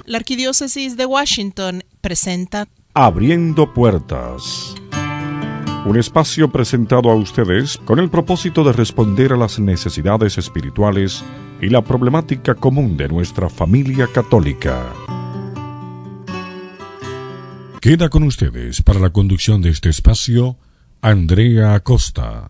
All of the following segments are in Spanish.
La Arquidiócesis de Washington presenta Abriendo Puertas, un espacio presentado a ustedes con el propósito de responder a las necesidades espirituales y la problemática común de nuestra familia católica. Queda con ustedes para la conducción de este espacio, Andrea Acosta.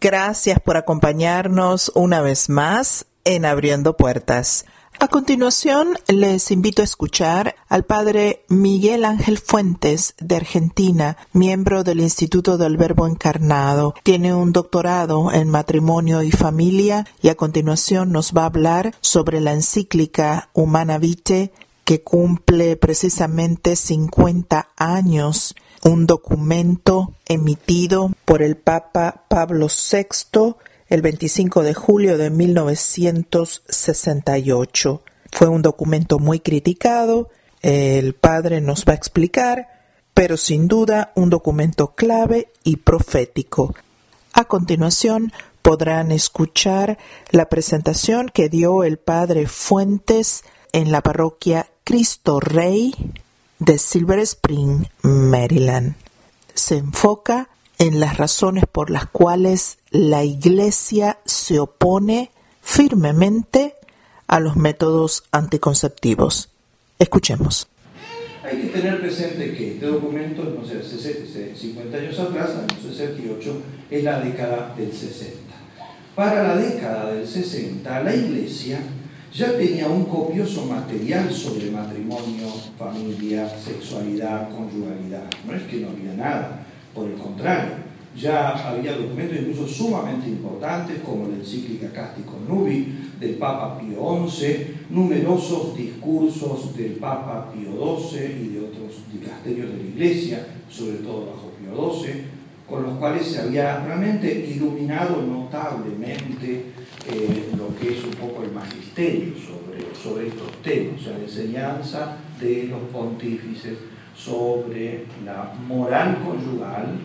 Gracias por acompañarnos una vez más en Abriendo Puertas. A continuación, les invito a escuchar al padre Miguel Ángel Fuentes, de Argentina, miembro del Instituto del Verbo Encarnado. Tiene un doctorado en matrimonio y familia y a continuación nos va a hablar sobre la encíclica Humana Vitae, que cumple precisamente 50 años, un documento emitido por el Papa Pablo VI el 25 de julio de 1968. Fue un documento muy criticado, el padre nos va a explicar, pero sin duda un documento clave y profético. A continuación podrán escuchar la presentación que dio el padre Fuentes en la parroquia Cristo Rey de Silver Spring, Maryland. Se enfoca en las razones por las cuales la Iglesia se opone firmemente a los métodos anticonceptivos. Escuchemos. Hay que tener presente que este documento, no sé, 50 años atrás, año 68, es la década del 60. Para la década del 60, la Iglesia ya tenía un copioso material sobre matrimonio, familia, sexualidad, conyugalidad. No es que no había nada, por el contrario, ya había documentos incluso sumamente importantes como la encíclica Casti Connubii del Papa Pío XI, numerosos discursos del Papa Pío XII y de otros dicasterios de la Iglesia, sobre todo bajo Pío XII, con los cuales se había realmente iluminado notablemente lo que es un poco el magisterio sobre estos temas, o sea, la enseñanza de los pontífices sobre la moral conyugal,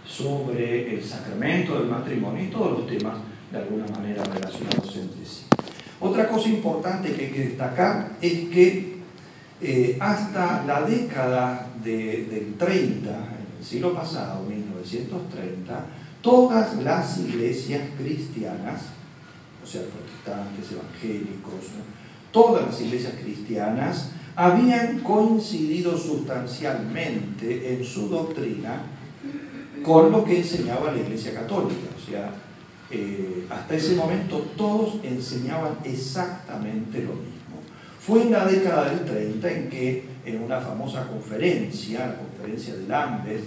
sobre el sacramento del matrimonio y todos los temas de alguna manera relacionados entre sí. Otra cosa importante que hay que destacar es que hasta la década del 30, en el siglo pasado, 1930, todas las iglesias cristianas, o sea, protestantes, evangélicos, ¿no? Todas las iglesias cristianas habían coincidido sustancialmente en su doctrina con lo que enseñaba la Iglesia Católica. O sea, hasta ese momento todos enseñaban exactamente lo mismo. Fue en la década del 30 en que, en una famosa conferencia, la conferencia de Lambeth,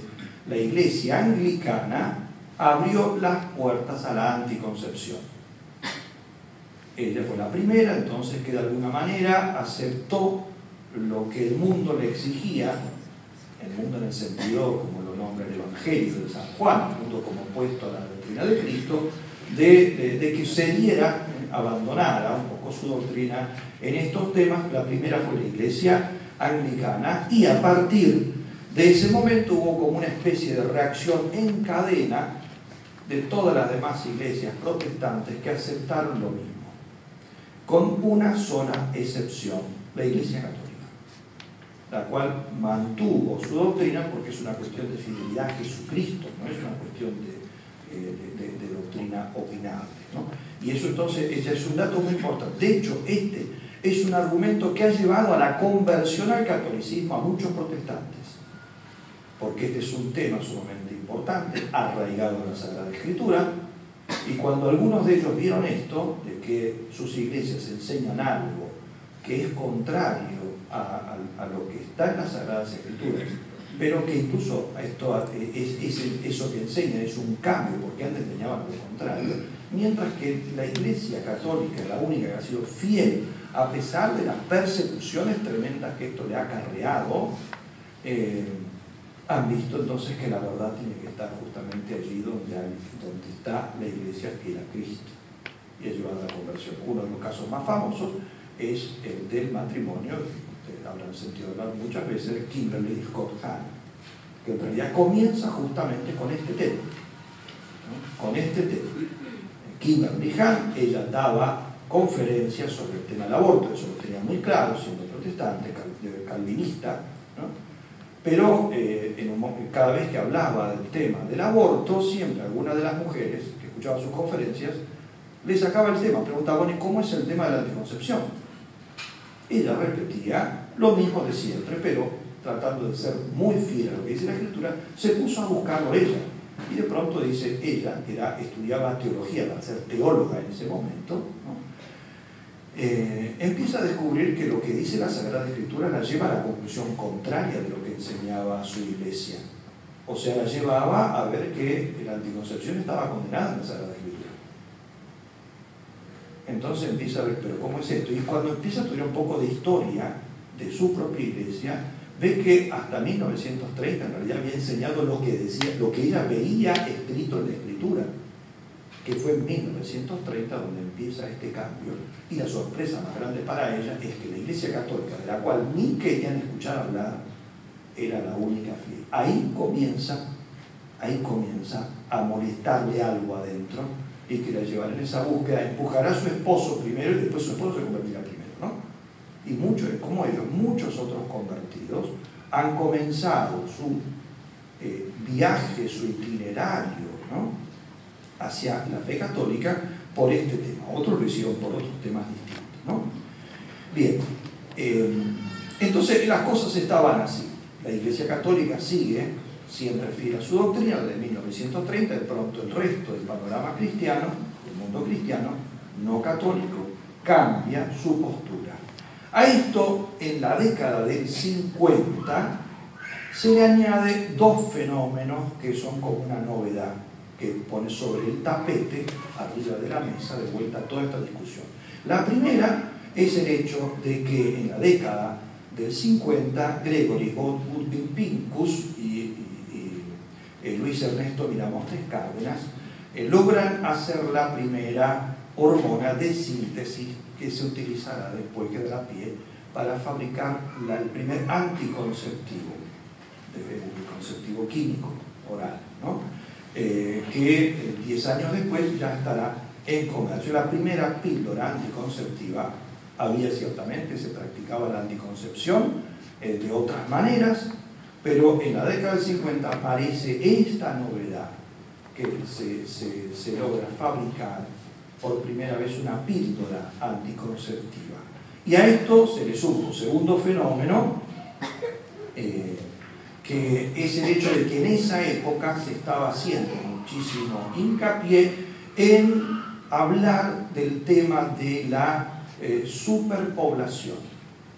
la Iglesia Anglicana abrió las puertas a la anticoncepción. Ella fue la primera, entonces, que de alguna manera aceptó lo que el mundo le exigía, el mundo en el sentido, como lo nombra el Evangelio de San Juan, el mundo como opuesto a la doctrina de Cristo, de que se diera, abandonara un poco su doctrina en estos temas. La primera fue la Iglesia Anglicana, y a partir de ese momento hubo como una especie de reacción en cadena de todas las demás iglesias protestantes que aceptaron lo mismo, con una sola excepción, la Iglesia Católica, la cual mantuvo su doctrina porque es una cuestión de fidelidad a Jesucristo, no es una cuestión de doctrina opinable, ¿no? Y eso entonces ese es un dato muy importante. De hecho, este es un argumento que ha llevado a la conversión al catolicismo a muchos protestantes, porque este es un tema sumamente importante, arraigado en la Sagrada Escritura, y cuando algunos de ellos vieron esto, de que sus iglesias enseñan algo que es contrario a lo que está en las Sagradas Escrituras, pero que incluso eso que enseñan es un cambio, porque antes enseñaban lo contrario, mientras que la Iglesia Católica es la única que ha sido fiel, a pesar de las persecuciones tremendas que esto le ha acarreado, han visto entonces que la verdad tiene que estar justamente allí donde está la Iglesia fiel a Cristo, y ha llevado a la conversión. Uno de los casos más famosos es el del matrimonio, ustedes habrán sentido hablar muchas veces, de Kimberly y Scott Hahn, que en realidad comienza justamente con este tema, ¿no? Con este tema. Kimberly Hahn, ella daba conferencias sobre el tema del aborto. Eso lo tenía muy claro, siendo protestante, calvinista, ¿no? Pero cada vez que hablaba del tema del aborto, siempre alguna de las mujeres que escuchaba sus conferencias le sacaba el tema, preguntaba, bueno, ¿y cómo es el tema de la anticoncepción? Ella repetía lo mismo de siempre, pero tratando de ser muy fiel a lo que dice la Escritura, se puso a buscarlo ella. Y de pronto dice, ella estudiaba teología para ser teóloga en ese momento, ¿no? Empieza a descubrir que lo que dice la Sagrada Escritura la lleva a la conclusión contraria de lo que enseñaba su iglesia. O sea, la llevaba a ver que la anticoncepción estaba condenada en la Sagrada Escritura. Entonces empieza a ver, pero ¿cómo es esto? Y cuando empieza a estudiar un poco de historia de su propia iglesia, ve que hasta 1930 en realidad había enseñado lo que decía, lo que ella veía escrito en la Escritura, que fue en 1930 donde empieza este cambio. Y la sorpresa más grande para ella es que la Iglesia Católica, de la cual ni querían escuchar hablar, era la única fiel. Ahí comienza a molestarle algo adentro, y que la llevará en esa búsqueda, empujará a su esposo primero y después su esposo se convertirá primero, ¿no? Y muchos, como ellos, muchos otros convertidos han comenzado su viaje, su itinerario, ¿no?, hacia la fe católica por este tema. Otros lo hicieron por otros temas distintos, ¿no? Bien, entonces las cosas estaban así. La Iglesia Católica sigue siempre fiel a su doctrina desde 1930, de pronto el resto del panorama cristiano, el mundo cristiano, no católico, cambia su postura. A esto, en la década del 50, se le añade dos fenómenos que son como una novedad, que pone sobre el tapete, arriba de la mesa, de vuelta a toda esta discusión. La primera es el hecho de que en la década del 50, Gregory Godwin Pincus y Luis Ernesto Miramontes Cárdenas logran hacer la primera hormona de síntesis que se utilizará después, que dará pie para fabricar el primer anticonceptivo, el conceptivo químico oral, ¿no? Que 10 años después ya estará en comercio. La primera píldora anticonceptiva, había ciertamente, se practicaba la anticoncepción de otras maneras, pero en la década del 50 aparece esta novedad, que se logra fabricar por primera vez una píldora anticonceptiva. Y a esto se le suma un segundo fenómeno, que es el hecho de que en esa época se estaba haciendo muchísimo hincapié en hablar del tema de la superpoblación,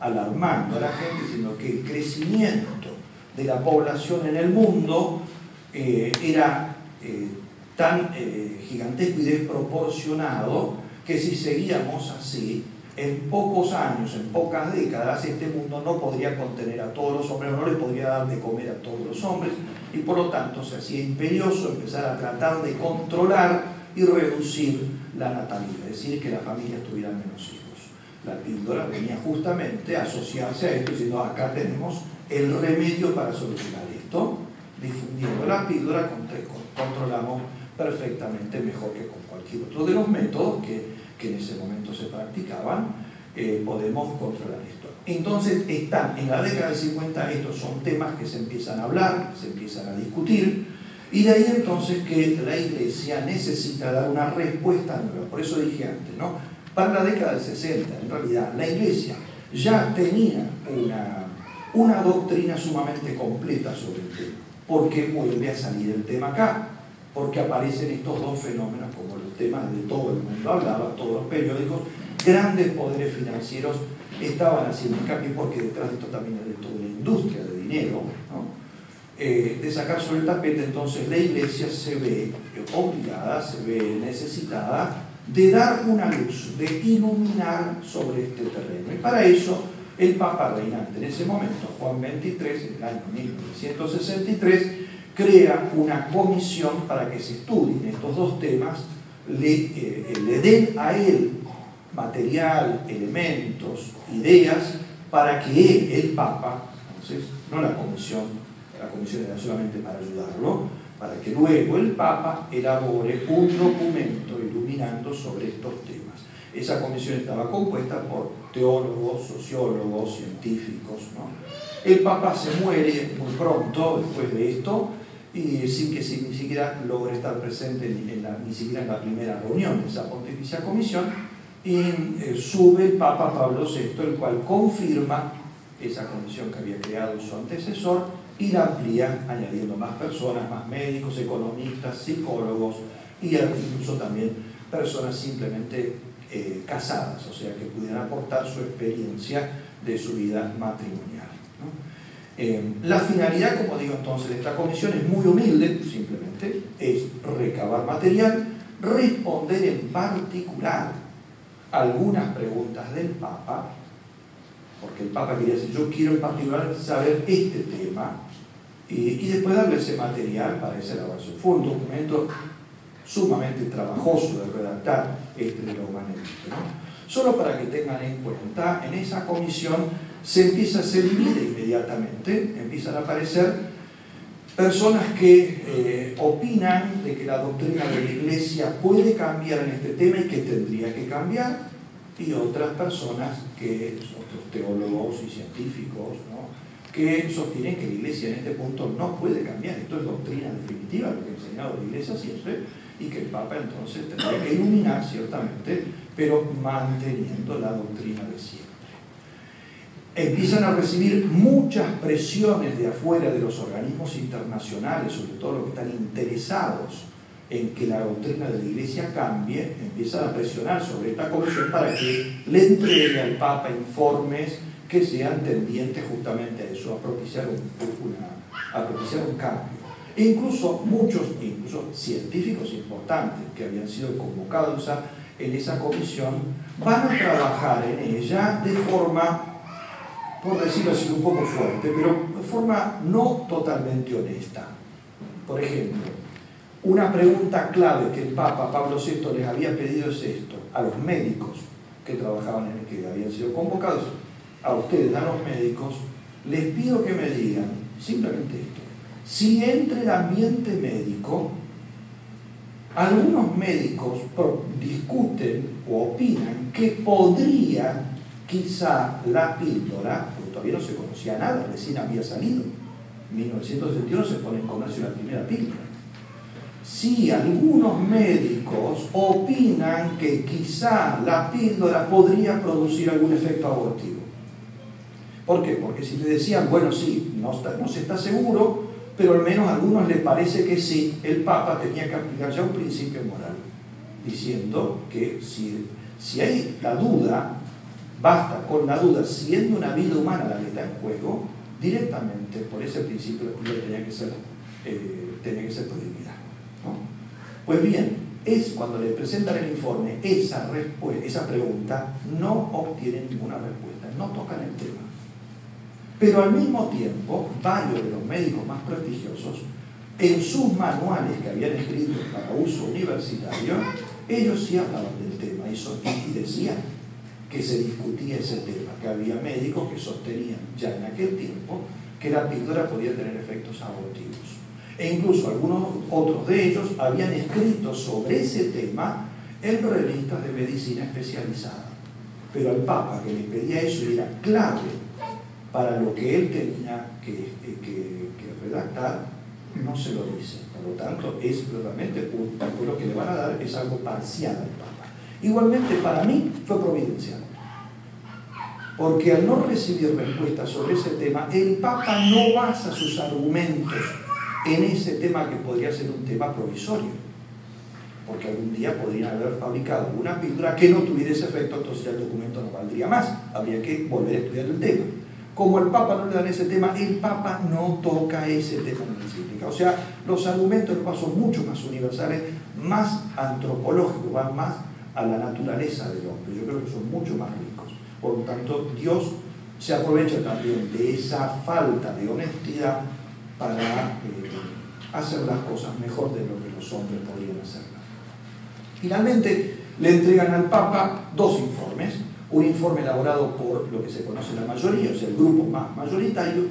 alarmando a la gente diciendo que el crecimiento de la población en el mundo era tan gigantesco y desproporcionado que si seguíamos así, en pocos años, en pocas décadas, este mundo no podría contener a todos los hombres, no les podría dar de comer a todos los hombres, y por lo tanto se hacía imperioso empezar a tratar de controlar y reducir la natalidad, es decir, que las familias tuvieran menos hijos. La píldora venía justamente a asociarse a esto, diciendo, acá tenemos el remedio para solucionar esto. Difundiendo la píldora controlamos perfectamente, mejor que con cualquier otro de los métodos que en ese momento se practicaban, podemos controlar esto. Entonces están en la década del 50, estos son temas que se empiezan a hablar, se empiezan a discutir, y de ahí entonces que la Iglesia necesita dar una respuesta nueva. Por eso dije antes, ¿no? Para la década del 60, en realidad, la Iglesia ya tenía una doctrina sumamente completa sobre el tema. ¿Por qué vuelve a salir el tema acá? Porque aparecen estos dos fenómenos, como los temas de todo el mundo hablaba, todos los periódicos, grandes poderes financieros estaban haciendo hincapié, porque detrás de esto también hay toda una industria de dinero, ¿no? De sacar sobre el tapete. Entonces la Iglesia se ve obligada, se ve necesitada de dar una luz, de iluminar sobre este terreno. Y para eso el Papa reinante en ese momento, Juan XXIII, en el año 1963, crea una comisión para que se estudien estos dos temas, le den a él material, elementos, ideas, para que él, el Papa, entonces, no la comisión era solamente para ayudarlo, para que luego el Papa elabore un documento iluminando sobre estos temas. Esa comisión estaba compuesta por teólogos, sociólogos, científicos, ¿no? El Papa se muere muy pronto después de esto, y sin que ni siquiera logre estar presente ni siquiera en la primera reunión de esa pontificia comisión, y sube el Papa Pablo VI, el cual confirma esa comisión que había creado su antecesor y la amplía añadiendo más personas, más médicos, economistas, psicólogos y incluso también personas simplemente casadas, o sea, que pudieran aportar su experiencia de su vida matrimonial, ¿no? La finalidad, como digo entonces, de esta comisión es muy humilde, simplemente es recabar material, responder en particular algunas preguntas del Papa, porque el Papa quería decir, yo quiero en particular saber este tema, y después darle ese material para esa elaboración. Fue un documento sumamente trabajoso de redactar este Dogma-Nemite, ¿no? Solo para que tengan en cuenta, en esa comisión se divide inmediatamente, empiezan a aparecer personas que opinan de que la doctrina de la Iglesia puede cambiar en este tema y que tendría que cambiar, y otras personas que son otros teólogos y científicos, ¿no?, que sostienen que la Iglesia en este punto no puede cambiar. Esto es doctrina definitiva, lo que ha enseñado la Iglesia siempre, y que el Papa entonces tendría que iluminar ciertamente, pero manteniendo la doctrina de siempre. Empiezan a recibir muchas presiones de afuera de los organismos internacionales, sobre todo los que están interesados en que la doctrina de la Iglesia cambie. Empiezan a presionar sobre esta comisión para que le entregue al Papa informes que sean tendientes justamente a eso, a propiciar un cambio. E incluso muchos científicos importantes que habían sido convocados en esa comisión van a trabajar en ella de forma, por decirlo así, un poco fuerte, pero de forma no totalmente honesta. Por ejemplo, una pregunta clave que el Papa Pablo VI les había pedido es esto, a los médicos que trabajaban en el que habían sido convocados, a ustedes, a los médicos, les pido que me digan simplemente esto: si entre el ambiente médico algunos médicos discuten o opinan que podría quizá la píldora, porque todavía no se conocía nada, recién había salido, en 1961 se pone en comercio la primera píldora. Si algunos médicos opinan que quizá la píldora podría producir algún efecto abortivo. ¿Por qué? Porque si le decían, bueno, sí, no se está seguro, pero al menos a algunos les parece que sí, el Papa tenía que aplicar ya un principio moral, diciendo que si hay la duda, basta con la duda, siendo una vida humana la que está en juego, directamente por ese principio la píldora tenía que ser prohibida, ¿no? Pues bien, es cuando le presentan el informe, esa pregunta no obtienen ninguna respuesta, no tocan el tema. Pero al mismo tiempo, varios de los médicos más prestigiosos, en sus manuales que habían escrito para uso universitario, ellos sí hablaban del tema y decían que se discutía ese tema, que había médicos que sostenían ya en aquel tiempo que la píldora podía tener efectos abortivos. E incluso algunos otros de ellos habían escrito sobre ese tema en revistas de medicina especializada. Pero al Papa, que le pedía eso y era clave para lo que él tenía que redactar, no se lo dice. Por lo tanto, es realmente lo que le van a dar es algo parcial al Papa. Igualmente, para mí, fue providencial. Porque al no recibir respuesta sobre ese tema, el Papa no basa sus argumentos en ese tema que podría ser un tema provisorio. Porque algún día podrían haber fabricado una píldora que no tuviera ese efecto, entonces el documento no valdría más. Habría que volver a estudiar el tema. Como el Papa no le dan ese tema, el Papa no toca ese tema en la encíclica. O sea, los argumentos del Papa son mucho más universales, más antropológicos, van más a la naturaleza del hombre. Yo creo que son mucho más ricos. Por lo tanto, Dios se aprovecha también de esa falta de honestidad para hacer las cosas mejor de lo que los hombres podrían hacerlas. Finalmente, le entregan al Papa dos informes. Un informe elaborado por lo que se conoce la mayoría, o sea, el grupo más mayoritario,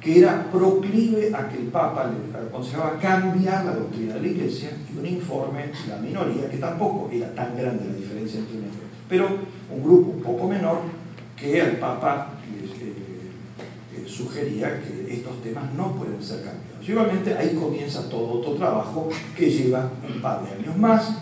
que era proclive a que el Papa le aconsejaba cambiar la doctrina de la Iglesia, y un informe, la minoría, que tampoco era tan grande la diferencia entre uno y otro, pero un grupo un poco menor, que al Papa sugería que estos temas no pueden ser cambiados. Igualmente ahí comienza todo otro trabajo que lleva un par de años más,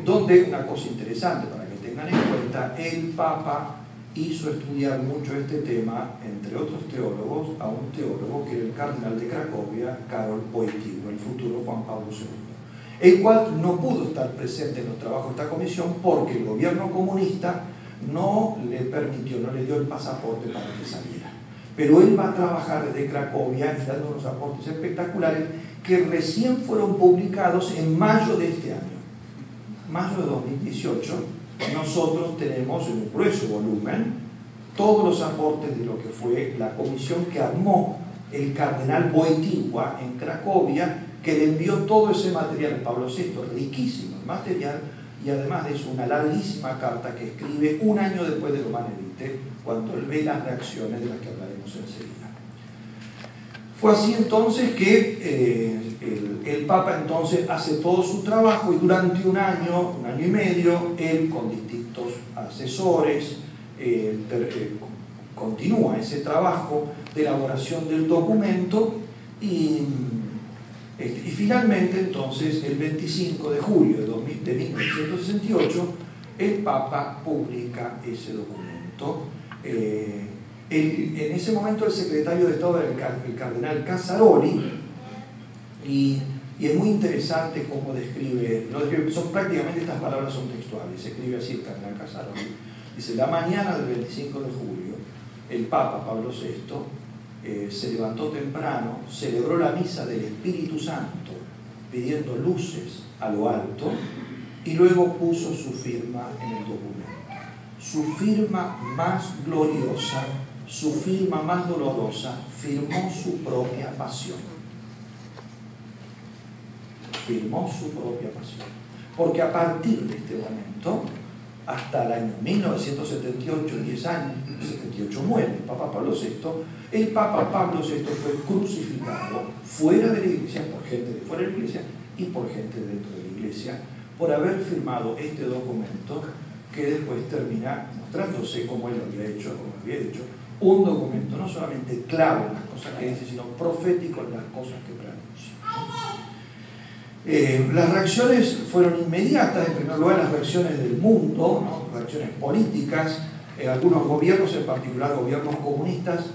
donde una cosa interesante para que tengan en cuenta, el Papa hizo estudiar mucho este tema, entre otros teólogos, a un teólogo que era el cardenal de Cracovia, Karol Wojtyła, el futuro Juan Pablo II, el cual no pudo estar presente en los trabajos de esta comisión porque el gobierno comunista no le permitió, no le dio el pasaporte para que saliera. Pero él va a trabajar desde Cracovia y dando unos aportes espectaculares que recién fueron publicados en mayo de este año. Mayo de 2018, nosotros tenemos en un grueso volumen todos los aportes de lo que fue la comisión que armó el cardenal Wojtyła en Cracovia, que le envió todo ese material a Pablo VI, riquísimo el material, y además de eso una larguísima carta que escribe un año después de Humanae Vitae, cuando él ve las reacciones de las que hablaremos enseguida. Fue así entonces que el Papa entonces hace todo su trabajo, y durante un año y medio, él con distintos asesores continúa ese trabajo de elaboración del documento, y finalmente entonces el 25 de julio de 1968 el Papa publica ese documento. En ese momento el secretario de Estado era el cardenal Casaroli, y es muy interesante cómo describe, son prácticamente, estas palabras son textuales, se escribe así el cardenal Casaroli. Dice: la mañana del 25 de julio el Papa Pablo VI se levantó temprano, celebró la misa del Espíritu Santo pidiendo luces a lo alto, y luego puso su firma en el documento. Su firma más gloriosa, su firma más dolorosa, firmó su propia pasión. Firmó su propia pasión. Porque a partir de este momento, hasta el año 1978, 10 años, 78 muere el Papa Pablo VI, el Papa Pablo VI fue crucificado fuera de la Iglesia, por gente de fuera de la Iglesia y por gente dentro de la Iglesia, por haber firmado este documento que después termina mostrándose como él lo había hecho, un documento no solamente claro en las cosas que dice, sino profético en las cosas que pronuncia. Las reacciones fueron inmediatas, en primer lugar las reacciones del mundo, ¿no? Reacciones políticas, algunos gobiernos, en particular gobiernos comunistas,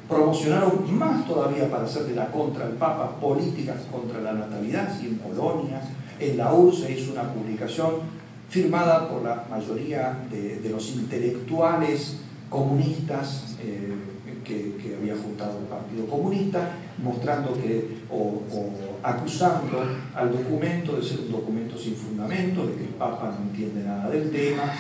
promocionaron más todavía para hacer de la contra el Papa políticas contra la natalidad, y en Polonia, en la URSS se hizo una publicación firmada por la mayoría de los intelectuales comunistas que había juntado el Partido Comunista, mostrando o acusando al documento de ser un documento sin fundamento, de que el Papa no entiende nada del tema,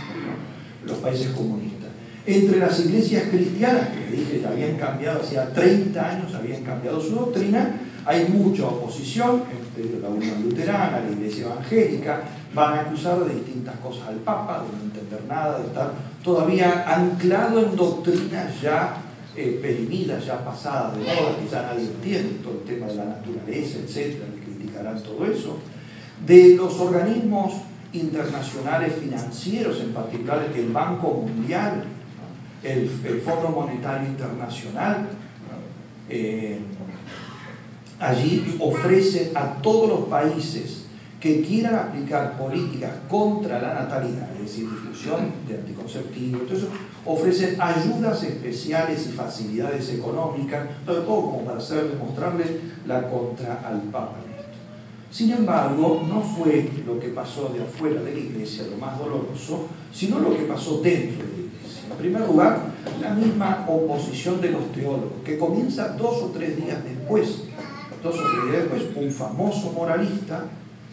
los países comunistas. Entre las iglesias cristianas, que les dije, ya habían cambiado, hacía 30 años habían cambiado su doctrina, hay mucha oposición, entre la Unión Luterana, la Iglesia Evangélica, van a acusar de distintas cosas al Papa, de no entender nada, de estar todavía anclado en doctrinas ya perimidas, ya pasadas de moda, que ya nadie entiende, todo el tema de la naturaleza, etc., le criticarán todo eso. De los organismos internacionales financieros, en particular el Banco Mundial, ¿no? el Fondo Monetario Internacional, ¿no? Allí ofrecen a todos los países que quieran aplicar políticas contra la natalidad, es decir, difusión de anticonceptivos, entonces ofrecen ayudas especiales y facilidades económicas, sobre todo como para mostrarle la contra al Papa. Sin embargo, no fue lo que pasó de afuera de la Iglesia lo más doloroso, sino lo que pasó dentro de la Iglesia. En primer lugar, la misma oposición de los teólogos, que comienza 2 o 3 días después. 2 o 3 días después, un famoso moralista,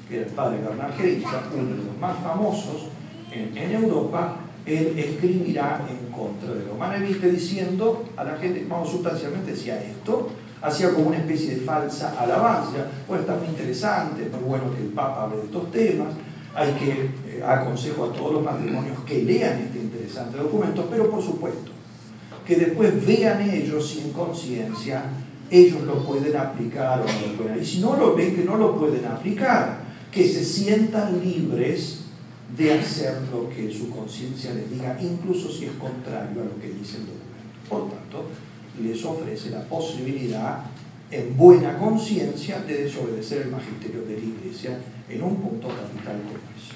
que era el padre Bernard Heiser, uno de los más famosos en Europa, él escribirá en contra de Humanae Vitae diciendo a la gente, vamos, sustancialmente decía esto, hacía como una especie de falsa alabanza, bueno, está muy interesante, es muy bueno que el Papa hable de estos temas, hay que aconsejo a todos los matrimonios que lean este interesante documento, pero por supuesto, que después vean ellos si en conciencia ellos lo pueden aplicar o no lo pueden. Y si no lo ven que no lo pueden aplicar, que se sientan libres de hacer lo que su conciencia les diga, incluso si es contrario a lo que dice el documento. Por tanto, les ofrece la posibilidad, en buena conciencia, de desobedecer el magisterio de la Iglesia en un punto capital como eso.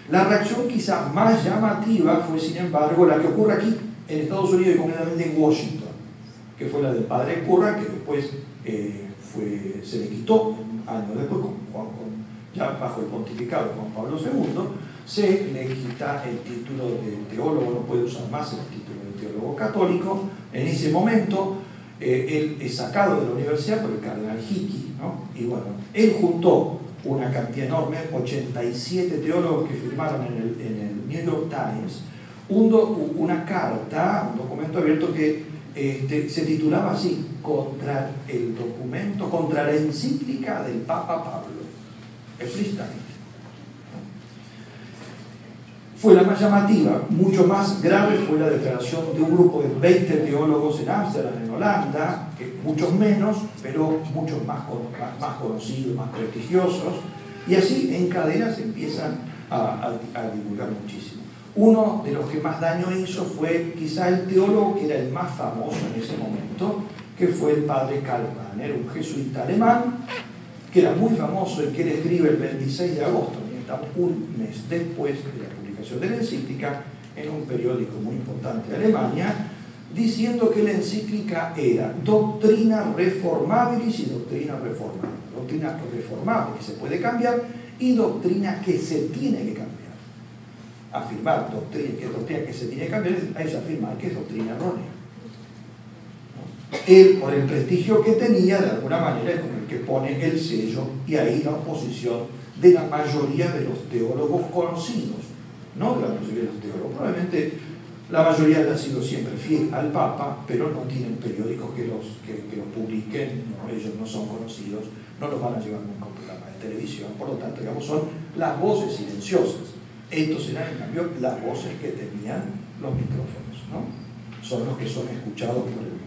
La reacción quizá más llamativa fue, sin embargo, la que ocurre aquí en Estados Unidos y concretamente en Washington, que fue la del padre Curran, que después se le quitó años después, ya bajo el pontificado de Juan Pablo II, se le quita el título de teólogo, no puede usar más el título de teólogo católico. En ese momento él es sacado de la universidad por el cardenal Hickey, ¿no? Y bueno, él juntó una cantidad enorme, 87 teólogos que firmaron en el New York Times una carta, un documento abierto que se titulaba así: contra el documento, contra la encíclica del Papa Pablo, explícitamente. Fue la más llamativa. Mucho más grave fue la declaración de un grupo de 20 teólogos en Ámsterdam, en Holanda, muchos menos, pero muchos más conocidos, más prestigiosos, y así en cadena se empiezan a divulgar muchísimo. Uno de los que más daño hizo fue quizá el teólogo que era el más famoso en ese momento, que fue el padre Karl Rahner, un jesuita alemán, que era muy famoso y que él escribe el 26 de agosto, un mes después de la publicación de la encíclica, en un periódico muy importante de Alemania, diciendo que la encíclica era doctrina reformabilis y doctrina reformable. Doctrina reformable que se puede cambiar y doctrina que se tiene que cambiar. Afirmar doctrina que se tiene que cambiar es afirmar que es doctrina errónea. Él, por el prestigio que tenía, de alguna manera es como el que pone el sello, y ahí la oposición de la mayoría de los teólogos conocidos, no de la mayoría de los teólogos. Probablemente la mayoría ha sido siempre fiel al Papa, pero no tienen periódicos que los publiquen, no, ellos no son conocidos, no los van a llevar nunca a un programa de televisión, por lo tanto, digamos, son las voces silenciosas. Estos eran, en cambio, las voces que tenían los micrófonos, ¿no? Son los que son escuchados por el mundo.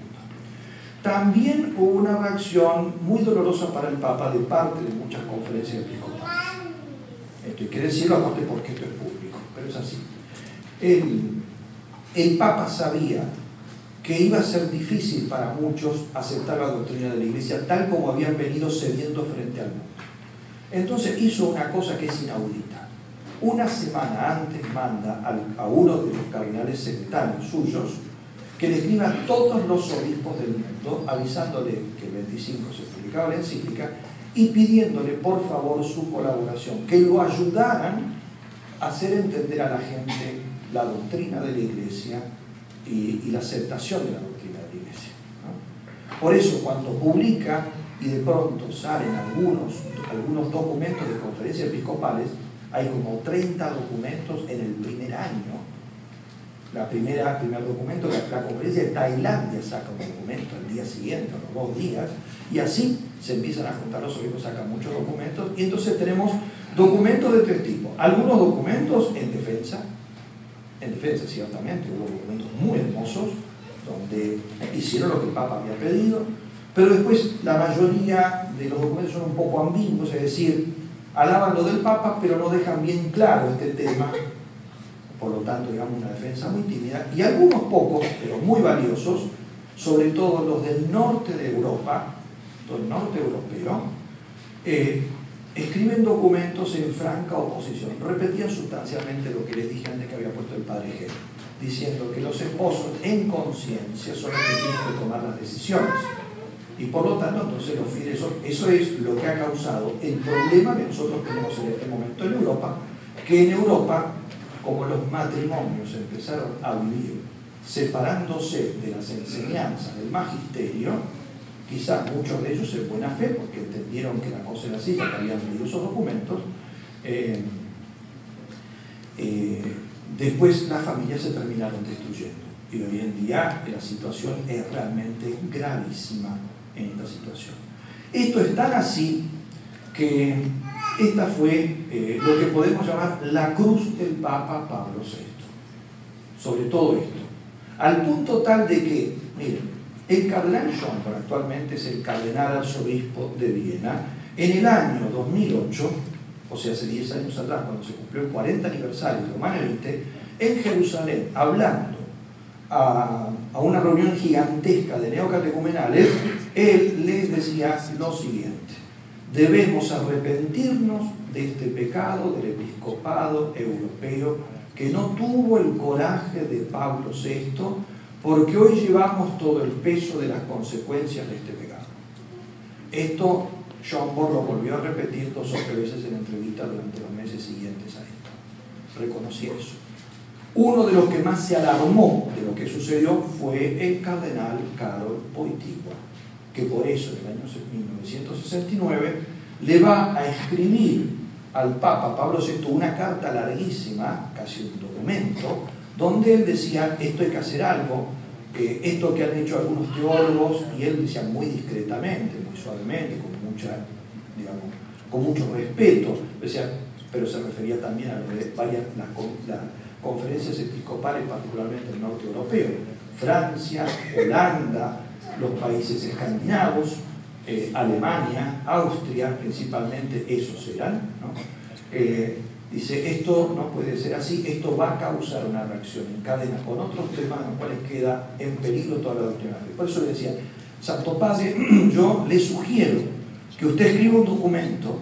También hubo una reacción muy dolorosa para el Papa de parte de muchas conferencias episcopales. Esto hay que decirlo, aparte porque esto es público, pero es así. El Papa sabía que iba a ser difícil para muchos aceptar la doctrina de la Iglesia tal como habían venido cediendo frente al mundo. Entonces hizo una cosa que es inaudita. Una semana antes manda a uno de los cardenales secretarios suyos que le escriba a todos los obispos del mundo avisándole que el 25 se publicaba la encíclica y pidiéndole por favor su colaboración, que lo ayudaran a hacer entender a la gente la doctrina de la Iglesia y la aceptación de la doctrina de la Iglesia, ¿no? Por eso cuando publica y de pronto salen algunos documentos de conferencias episcopales, hay como 30 documentos en el primer año. El primer documento, la conferencia de Tailandia saca un documento al día siguiente, a los 2 días, y así se empiezan a juntar los obispos, sacan muchos documentos, y entonces tenemos documentos de 3 tipos. Algunos documentos en defensa ciertamente, hubo documentos muy hermosos, donde hicieron lo que el Papa había pedido, pero después la mayoría de los documentos son un poco ambiguos, es decir, alaban lo del Papa, pero no dejan bien claro este tema. Por lo tanto, digamos, una defensa muy tímida, y algunos pocos, pero muy valiosos, sobre todo los del norte de Europa, del norte europeo, escriben documentos en franca oposición, repetían sustancialmente lo que les dije antes que había puesto el padre G, diciendo que los esposos en conciencia son los que tienen que tomar las decisiones, y por lo tanto, entonces los fieles, eso es lo que ha causado el problema que nosotros tenemos en este momento en Europa, que en Europa, como los matrimonios empezaron a vivir separándose de las enseñanzas del magisterio, quizás muchos de ellos en buena fe, porque entendieron que la cosa era así, ya que habían leído esos documentos, después las familias se terminaron destruyendo. Y hoy en día la situación es realmente gravísima en esta situación. Esto es tan así que esta fue lo que podemos llamar la cruz del Papa Pablo VI. Sobre todo esto. Al punto tal de que, miren, el cardenal Schomburg actualmente es el cardenal arzobispo de Viena. En el año 2008, o sea, hace 10 años atrás, cuando se cumplió el 40 aniversario de Romana Vitae, en Jerusalén, hablando a una reunión gigantesca de neocatecumenales, él les decía lo siguiente: debemos arrepentirnos de este pecado del episcopado europeo que no tuvo el coraje de Pablo VI, porque hoy llevamos todo el peso de las consecuencias de este pecado. Esto Schomburg lo volvió a repetir 2 o 3 veces en entrevistas durante los meses siguientes a esto. Reconocí eso. Uno de los que más se alarmó de lo que sucedió fue el cardenal Karol Wojtyła, que por eso en el año 1969 le va a escribir al Papa Pablo VI una carta larguísima, casi un documento, donde él decía: esto hay que hacer algo, esto que han hecho algunos teólogos, y él decía muy discretamente, muy suavemente, con mucho respeto, decía, pero se refería también a lo de varias las conferencias episcopales, particularmente en el norte europeo, Francia, Holanda, los países escandinavos, Alemania, Austria, principalmente esos eran, ¿no? Dice, esto no puede ser así, esto va a causar una reacción en cadena con otros temas en los cuales queda en peligro toda la doctrina. Por eso le decía: Santo Padre, yo le sugiero que usted escriba un documento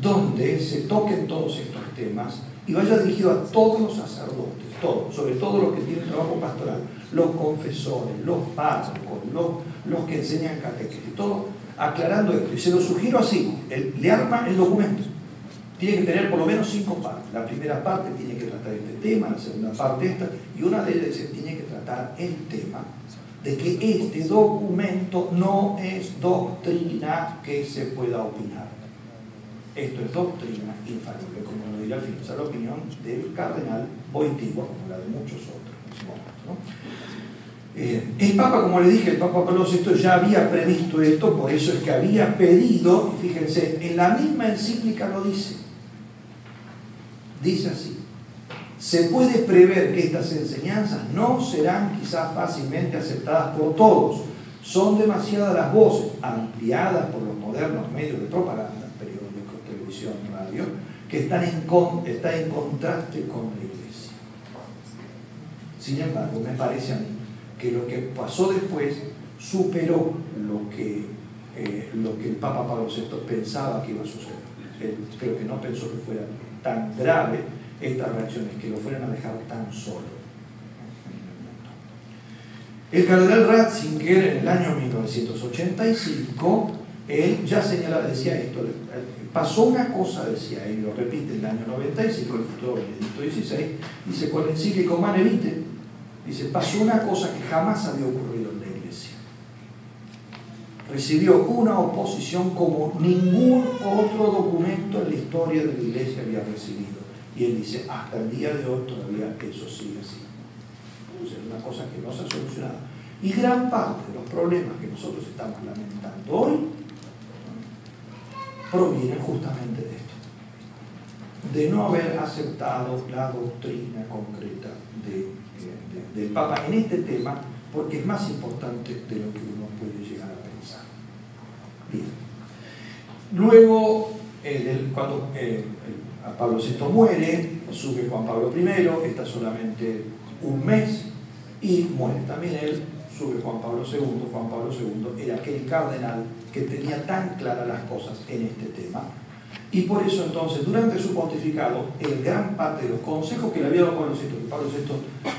donde se toquen todos estos temas y vaya dirigido a todos los sacerdotes, todos, sobre todo los que tienen trabajo pastoral, los confesores, los párrocos, los que enseñan catequesis, todo aclarando esto. Y se lo sugiero así: le arma el documento. Tiene que tener por lo menos 5 partes. La primera parte tiene que tratar este tema, la segunda parte esta, y una de ellas tiene que tratar el tema de que este documento no es doctrina que se pueda opinar. Esto es doctrina infalible, como lo dirá al fin. Esa es la opinión del cardenal Wojtyła, como la de muchos otros en ese momento, ¿no? El Papa, como le dije, el Papa Pablo VI ya había previsto esto, por eso es que había pedido, y fíjense, en la misma encíclica lo dice así: se puede prever que estas enseñanzas no serán quizás fácilmente aceptadas por todos. Son demasiadas las voces, ampliadas por los modernos medios de propaganda, periódicos, televisión, radio, que están en contraste con la Iglesia. Sin embargo, me parece a mí que lo que pasó después superó lo que el Papa Pablo VI pensaba que iba a suceder. Él creo que no pensó que fuera tan grave estas reacciones, que lo fueran a dejar tan solo. El cardenal Ratzinger, en el año 1985, él ya señalaba, decía esto: pasó una cosa, decía él, lo repite en el año 95, el futuro Benedicto XVI, dice, con el encíclico Humanae Vitae, dice, pasó una cosa que jamás había ocurrido en la Iglesia. Recibió una oposición como ningún otro documento en la historia de la Iglesia había recibido. Y él dice, hasta el día de hoy todavía eso sigue así. Entonces es una cosa que no se ha solucionado. Y gran parte de los problemas que nosotros estamos lamentando hoy provienen justamente de esto, de no haber aceptado la doctrina concreta del Papa en este tema, porque es más importante de lo que uno puede llegar a pensar. Bien. Luego, cuando a Pablo VI muere, sube Juan Pablo I, está solamente un mes y muere también él, sube Juan Pablo II. Juan Pablo II era aquel cardenal que tenía tan claras las cosas en este tema, y por eso entonces durante su pontificado gran parte de los consejos que le había dado Pablo VI, que Pablo VI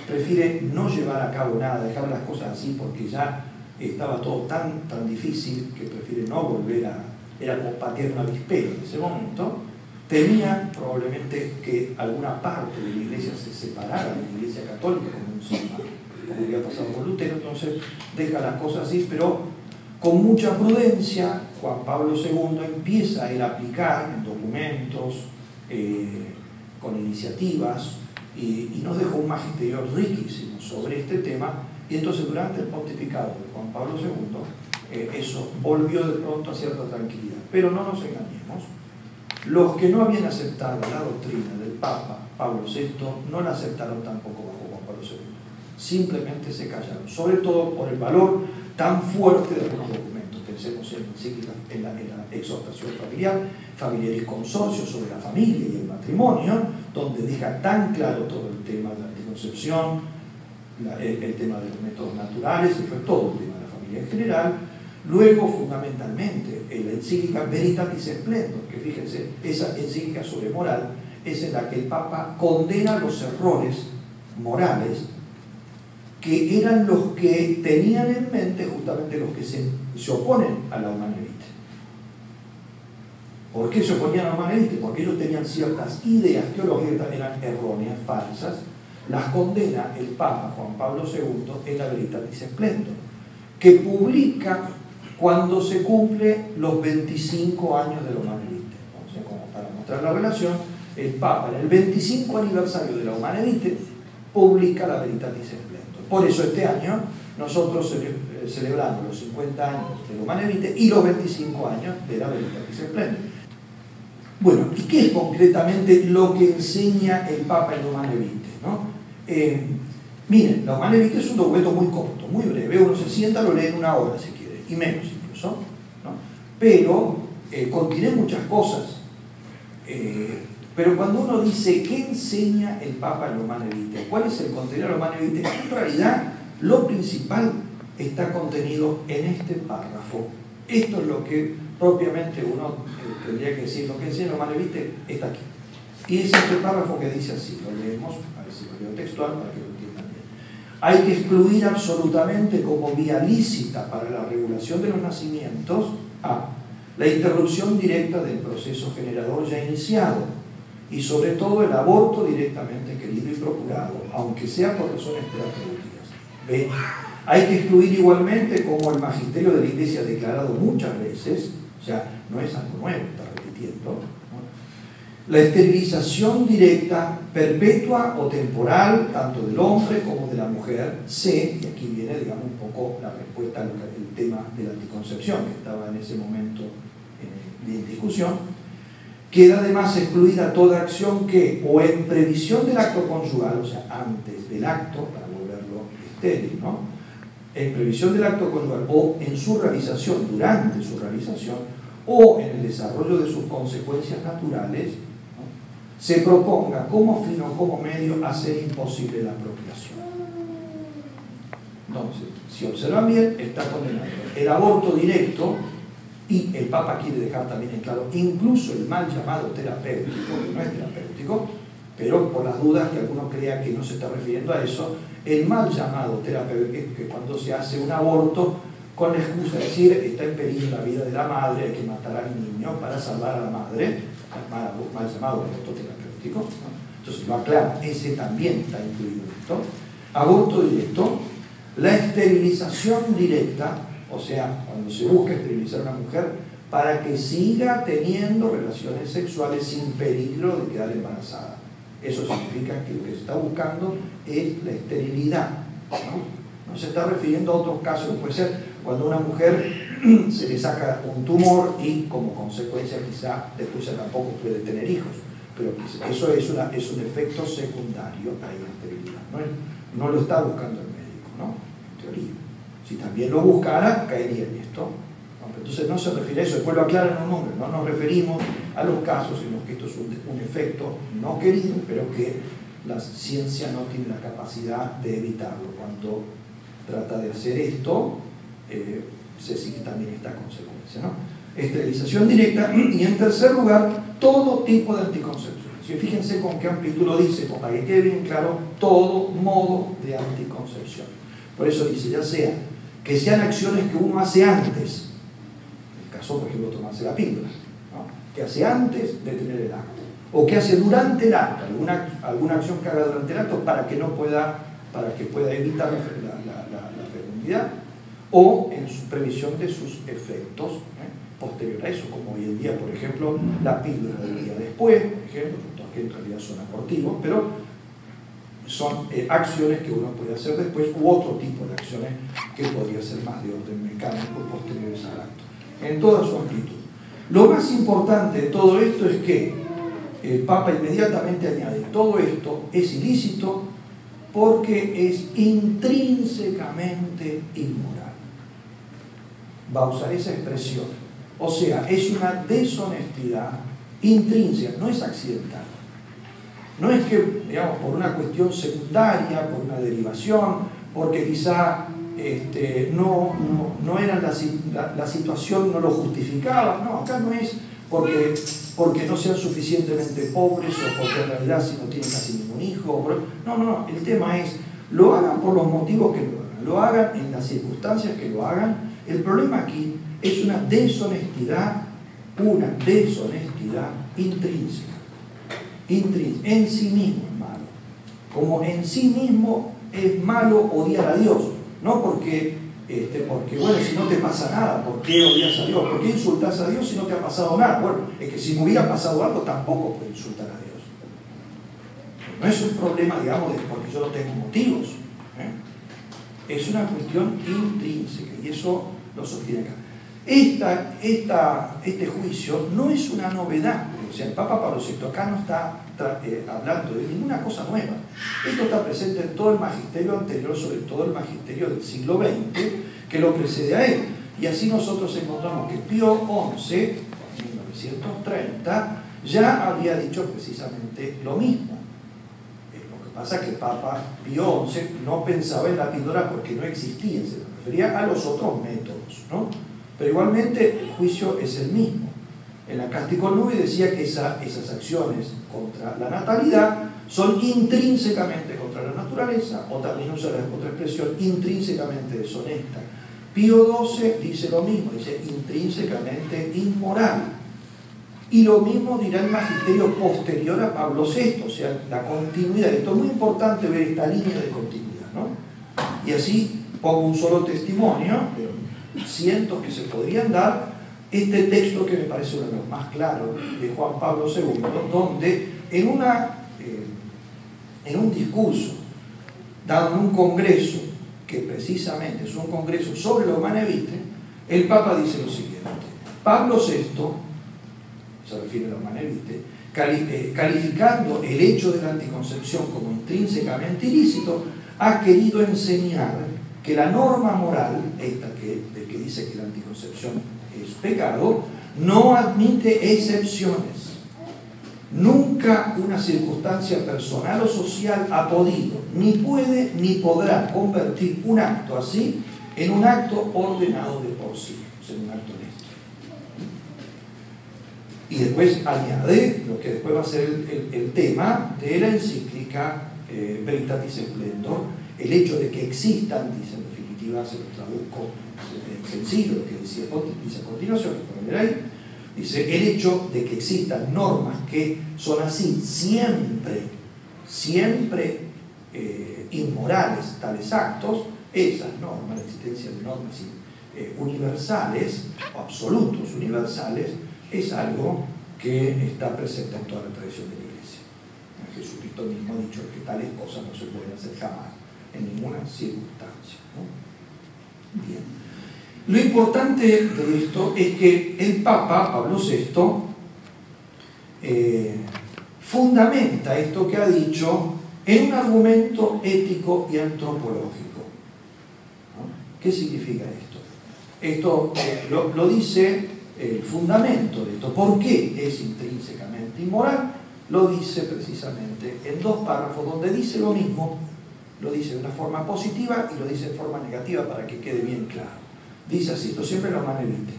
prefiere no llevar a cabo nada, dejar las cosas así porque ya estaba todo tan difícil que prefiere no volver era como patear un avispero en ese momento. Temía probablemente que alguna parte de la Iglesia se separara de la Iglesia católica como un cisma, como había pasado con Lutero. Entonces deja las cosas así, pero con mucha prudencia Juan Pablo II empieza a aplicar en documentos, con iniciativas, y nos dejó un magisterio riquísimo sobre este tema. Y entonces durante el pontificado de Juan Pablo II eso volvió de pronto a cierta tranquilidad. Pero no nos engañemos, los que no habían aceptado la doctrina del Papa Pablo VI no la aceptaron tampoco bajo Juan Pablo II. simplemente se callaron, sobre todo por el valor tan fuerte de algunos documentos. Pensemos en la exhortación familiar, Familiaris Consorcio sobre la familia y el matrimonio, donde deja tan claro todo el tema de la anticoncepción, el tema de los métodos naturales, y fue todo el tema de la familia en general. Luego, fundamentalmente, en la encíclica Veritatis Splendor, que fíjense, esa encíclica sobre moral es en la que el Papa condena los errores morales que eran los que tenían en mente justamente los que se oponen a la Humanae Vitae. ¿Por qué se oponían a la Humanae Vitae? Porque ellos tenían ciertas ideas teológicas que eran erróneas, falsas. Las condena el Papa Juan Pablo II en la Veritatis Splendor, que publica cuando se cumple los 25 años de la Humanae Vitae. O sea, como para mostrar la relación, el Papa en el 25 aniversario de la Humanae Vitae publica la Veritatis Splendor. Por eso este año nosotros celebramos los 50 años de la Humanae Vitae y los 25 años de la Veritatis Splendor. Bueno, ¿y qué es concretamente lo que enseña el Papa en la Humanae Vitae, ¿no? Miren, la Humanae Vitae es un documento muy corto, muy breve, uno se sienta, lo lee en una hora si quiere, y menos incluso, ¿no? Pero contiene muchas cosas. Pero cuando uno dice, ¿qué enseña el Papa en la Humanae Vitae? ¿Cuál es el contenido de la Humanae Vitae? En realidad, lo principal está contenido en este párrafo. Esto es lo que propiamente uno tendría que decir, lo que enseña la Humanae Vitae está aquí. Y es este párrafo que dice así, lo leemos, a ver si lo leo textual para que lo entiendan bien. Hay que excluir absolutamente como vía lícita para la regulación de los nacimientos a la interrupción directa del proceso generador ya iniciado, y sobre todo el aborto directamente querido y procurado, aunque sea por razones terapéuticas. ¿Ve? Hay que excluir igualmente, como el magisterio de la Iglesia ha declarado muchas veces, o sea, no es algo nuevo, está repitiendo, ¿no? La esterilización directa, perpetua o temporal, tanto del hombre como de la mujer, y aquí viene, digamos, un poco la respuesta al tema de la anticoncepción, que estaba en ese momento en discusión. Queda además excluida toda acción que, o en previsión del acto conyugal, o sea, antes del acto, para volverlo estéril, ¿no? En previsión del acto conyugal, o en su realización, durante su realización, o en el desarrollo de sus consecuencias naturales, ¿no?, se proponga como fin o como medio hacer imposible la procreación. Entonces, si observan bien, está condenado el aborto directo. Y el Papa quiere dejar también en claro, incluso el mal llamado terapéutico, que no es terapéutico, pero por las dudas que alguno crea que no se está refiriendo a eso, el mal llamado terapéutico, que cuando se hace un aborto con la excusa de decir está en peligro la vida de la madre, hay que matar al niño para salvar a la madre, mal llamado aborto terapéutico, ¿no? Entonces lo aclara, ese también está incluido en esto. Aborto directo, la esterilización directa, o sea, cuando se busca esterilizar a una mujer para que siga teniendo relaciones sexuales sin peligro de quedar embarazada. Eso significa que lo que se está buscando es la esterilidad, ¿no? No se está refiriendo a otros casos, puede ser cuando a una mujer se le saca un tumor y como consecuencia quizá después ella tampoco puede tener hijos, pero eso es un efecto secundario a la esterilidad, no lo está buscando el médico, ¿no? En teoría. Si también lo buscara, caería en esto. Entonces no se refiere a eso, después lo aclaran un nombre, no nos referimos a los casos en los que esto es un efecto no querido, pero que la ciencia no tiene la capacidad de evitarlo. Cuando trata de hacer esto, se sigue también esta consecuencia, ¿no? Esterilización directa, y en tercer lugar, todo tipo de anticoncepción. Si fíjense con qué amplitud lo dice, para que quede bien claro, todo modo de anticoncepción. Por eso dice, ya sea que sean acciones que uno hace antes, en el caso, por ejemplo, tomarse la píldora, ¿no?, que hace antes de tener el acto, o que hace durante el acto, alguna acción que haga durante el acto para que pueda evitar la fecundidad, o en su previsión de sus efectos posterior a eso, como hoy en día, por ejemplo, la píldora del día después, por ejemplo, que en realidad son abortivos, pero son acciones que uno puede hacer después, u otro tipo de acciones que podría ser más de orden mecánico posteriores al acto, en toda su amplitud. Lo más importante de todo esto es que el Papa inmediatamente añade, todo esto es ilícito porque es intrínsecamente inmoral. Va a usar esa expresión. O sea, es una deshonestidad intrínseca, no es accidental. No es que, digamos, por una cuestión secundaria, por una derivación, porque quizá no era la situación, no lo justificaba. No, acá no es porque no sean suficientemente pobres o porque en realidad si no tienen casi ningún hijo. No, el tema es, lo hagan por los motivos que lo hagan en las circunstancias que lo hagan. El problema aquí es una deshonestidad intrínseca. En sí mismo es malo. Como en sí mismo es malo odiar a Dios. No porque bueno, si no te pasa nada, ¿por qué odias a Dios? ¿Por qué insultas a Dios si no te ha pasado nada? Bueno, es que si me hubiera pasado algo tampoco puedo insultar a Dios. No es un problema, digamos, de porque yo no tengo motivos. Es una cuestión intrínseca y eso lo sostiene acá. Este juicio no es una novedad. O sea, el Papa Pablo VI acá no está hablando de ninguna cosa nueva. Esto está presente en todo el magisterio anterior, sobre todo el magisterio del siglo XX, que lo precede a él. Y así nosotros encontramos que Pío XI, en 1930, ya había dicho precisamente lo mismo. Lo que pasa es que el Papa Pío XI no pensaba en la píldora porque no existía, se refería a los otros métodos, ¿no? Pero igualmente el juicio es el mismo. En la Cástico Nubi decía que esas acciones contra la natalidad son intrínsecamente contra la naturaleza, o también usa la otra expresión, intrínsecamente deshonesta. Pío XII dice lo mismo, dice intrínsecamente inmoral. Y lo mismo dirá el magisterio posterior a Pablo VI, o sea, la continuidad. Esto es muy importante ver esta línea de continuidad, ¿no? Y así pongo un solo testimonio, pero cientos que se podrían dar. Este texto que me parece uno de los más claros de Juan Pablo II, donde en un discurso dado en un congreso, que precisamente es un congreso sobre los Manevite, el Papa dice lo siguiente: Pablo VI, se refiere a los Manevite, calificando el hecho de la anticoncepción como intrínsecamente ilícito, ha querido enseñar que la norma moral, esta que dice que la anticoncepción es pecado, no admite excepciones. Nunca una circunstancia personal o social ha podido, ni puede, ni podrá convertir un acto así en un acto ordenado de por sí, o sea, en un acto honesto. Y después añade lo que después va a ser el tema de la encíclica Veritatis Splendor, el hecho de que existan, dice en definitiva, se lo traduzco sencillo, lo que dice a continuación, poner ahí, dice, el hecho de que existan normas que son así siempre inmorales, tales actos, esas normas, la existencia de normas universales, o absolutos universales, es algo que está presente en toda la tradición de la Iglesia. Jesucristo mismo ha dicho que tales cosas no se pueden hacer jamás, en ninguna circunstancia, ¿no? Bien. Lo importante de esto es que el Papa Pablo VI fundamenta esto que ha dicho en un argumento ético y antropológico. ¿No? ¿Qué significa esto? Esto lo dice el fundamento de esto. ¿Por qué es intrínsecamente inmoral? Lo dice precisamente en dos párrafos donde dice lo mismo. Lo dice de una forma positiva y lo dice de forma negativa para que quede bien claro. Dice así, esto siempre lo Manevite: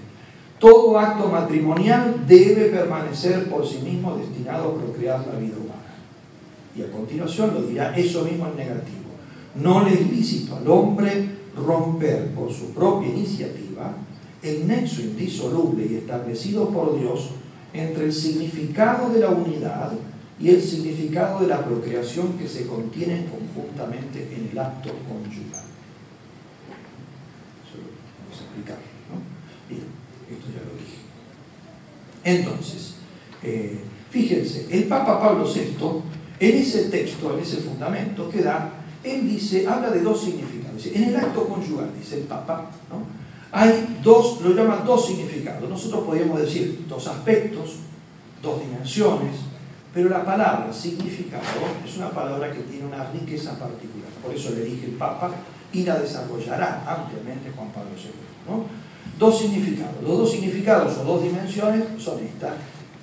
todo acto matrimonial debe permanecer por sí mismo destinado a procrear la vida humana. Y a continuación lo dirá eso mismo en negativo: no le es lícito al hombre romper por su propia iniciativa el nexo indisoluble y establecido por Dios entre el significado de la unidad y el significado de la procreación que se contienen conjuntamente en el acto conyugal. Eso lo vamos a explicar, ¿no? Bien, esto ya lo dije. Entonces, fíjense, el Papa Pablo VI, en ese texto, en ese fundamento que da, él dice, habla de dos significados. En el acto conyugal, dice el Papa, ¿no?, hay dos, lo llaman dos significados. Nosotros podríamos decir dos aspectos, dos dimensiones, Pero la palabra significado es una palabra que tiene una riqueza particular. Por eso le dije el Papa y la desarrollará ampliamente Juan Pablo II, ¿no? Dos significados. Los dos significados o dos dimensiones son estas.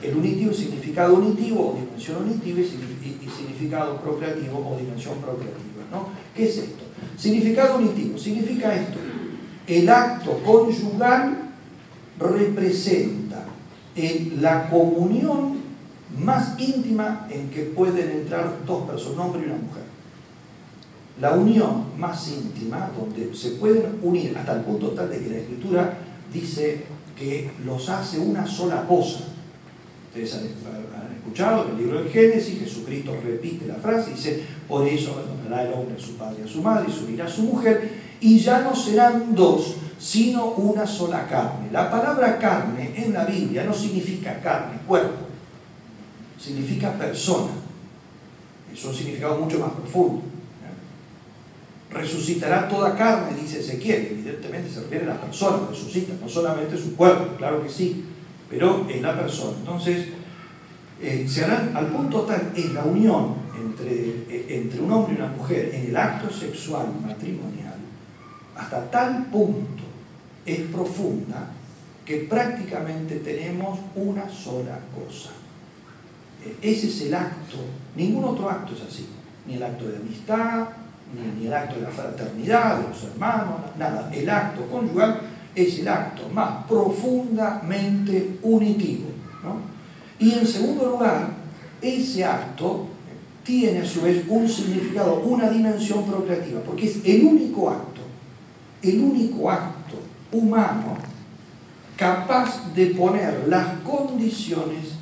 El unitivo, significado unitivo o dimensión unitiva y significado procreativo o dimensión procreativa, ¿no? ¿Qué es esto? Significado unitivo significa esto. El acto conyugal representa la comunión más íntima en que pueden entrar dos personas, un hombre y una mujer. La unión más íntima, donde se pueden unir hasta el punto tal de que la Escritura dice que los hace una sola cosa. Ustedes han escuchado en el libro del Génesis, Jesucristo repite la frase, dice: por eso abandonará el hombre a su padre y a su madre y se unirá a su mujer, y ya no serán dos, sino una sola carne. La palabra carne en la Biblia no significa carne, cuerpo, significa persona. Es un significado mucho más profundo. Resucitará toda carne, dice Ezequiel. Evidentemente se refiere a la persona, resucita, no solamente su cuerpo, claro que sí, pero es la persona. Entonces, se harán al punto tal, es la unión entre un hombre y una mujer en el acto sexual matrimonial, hasta tal punto es profunda que prácticamente tenemos una sola cosa. Ese es el acto. Ningún otro acto es así, ni el acto de amistad, ni el acto de la fraternidad, de los hermanos, nada. El acto conyugal es el acto más profundamente unitivo, ¿no? Y en segundo lugar, ese acto tiene a su vez un significado, una dimensión procreativa, porque es el único acto humano capaz de poner las condiciones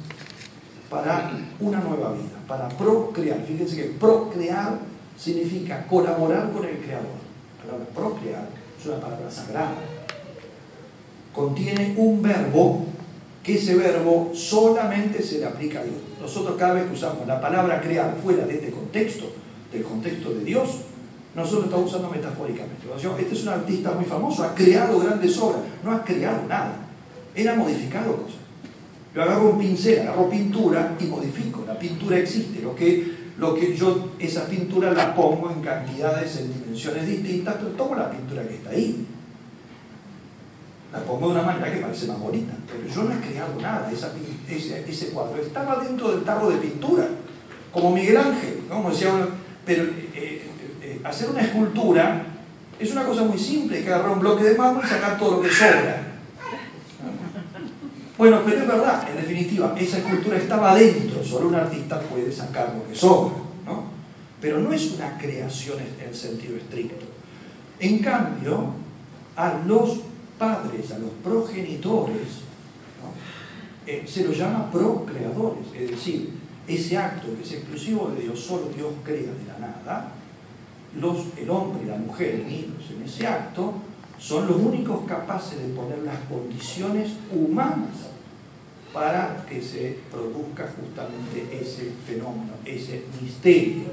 para una nueva vida, para procrear. Fíjense que procrear significa colaborar con el Creador. La palabra procrear es una palabra sagrada. Contiene un verbo, que ese verbo solamente se le aplica a Dios. Nosotros cada vez que usamos la palabra crear fuera de este contexto, del contexto de Dios, nosotros estamos usando metafóricamente. Este es un artista muy famoso, ha creado grandes obras. No ha creado nada, él ha modificado cosas. Yo agarro un pincel, agarro pintura y modifico. La pintura existe. Lo que yo, esa pintura la pongo en cantidades, en dimensiones distintas, pero tomo la pintura que está ahí. La pongo de una manera que parece más bonita. Pero yo no he creado nada. Ese cuadro estaba dentro del tarro de pintura, como Miguel Ángel, ¿no? Como decía uno, pero hacer una escultura es una cosa muy simple. Hay que agarrar un bloque de mármol y sacar todo lo que sobra. Bueno, pero es verdad, en definitiva, esa escultura estaba dentro, solo un artista puede sacar lo que sobra, ¿no? Pero no es una creación en el sentido estricto. En cambio, a los padres, a los progenitores, ¿no? Se los llama procreadores, es decir, ese acto que es exclusivo de Dios, solo Dios crea de la nada, el hombre y la mujer unidos en ese acto son los únicos capaces de poner las condiciones humanas para que se produzca justamente ese fenómeno, ese misterio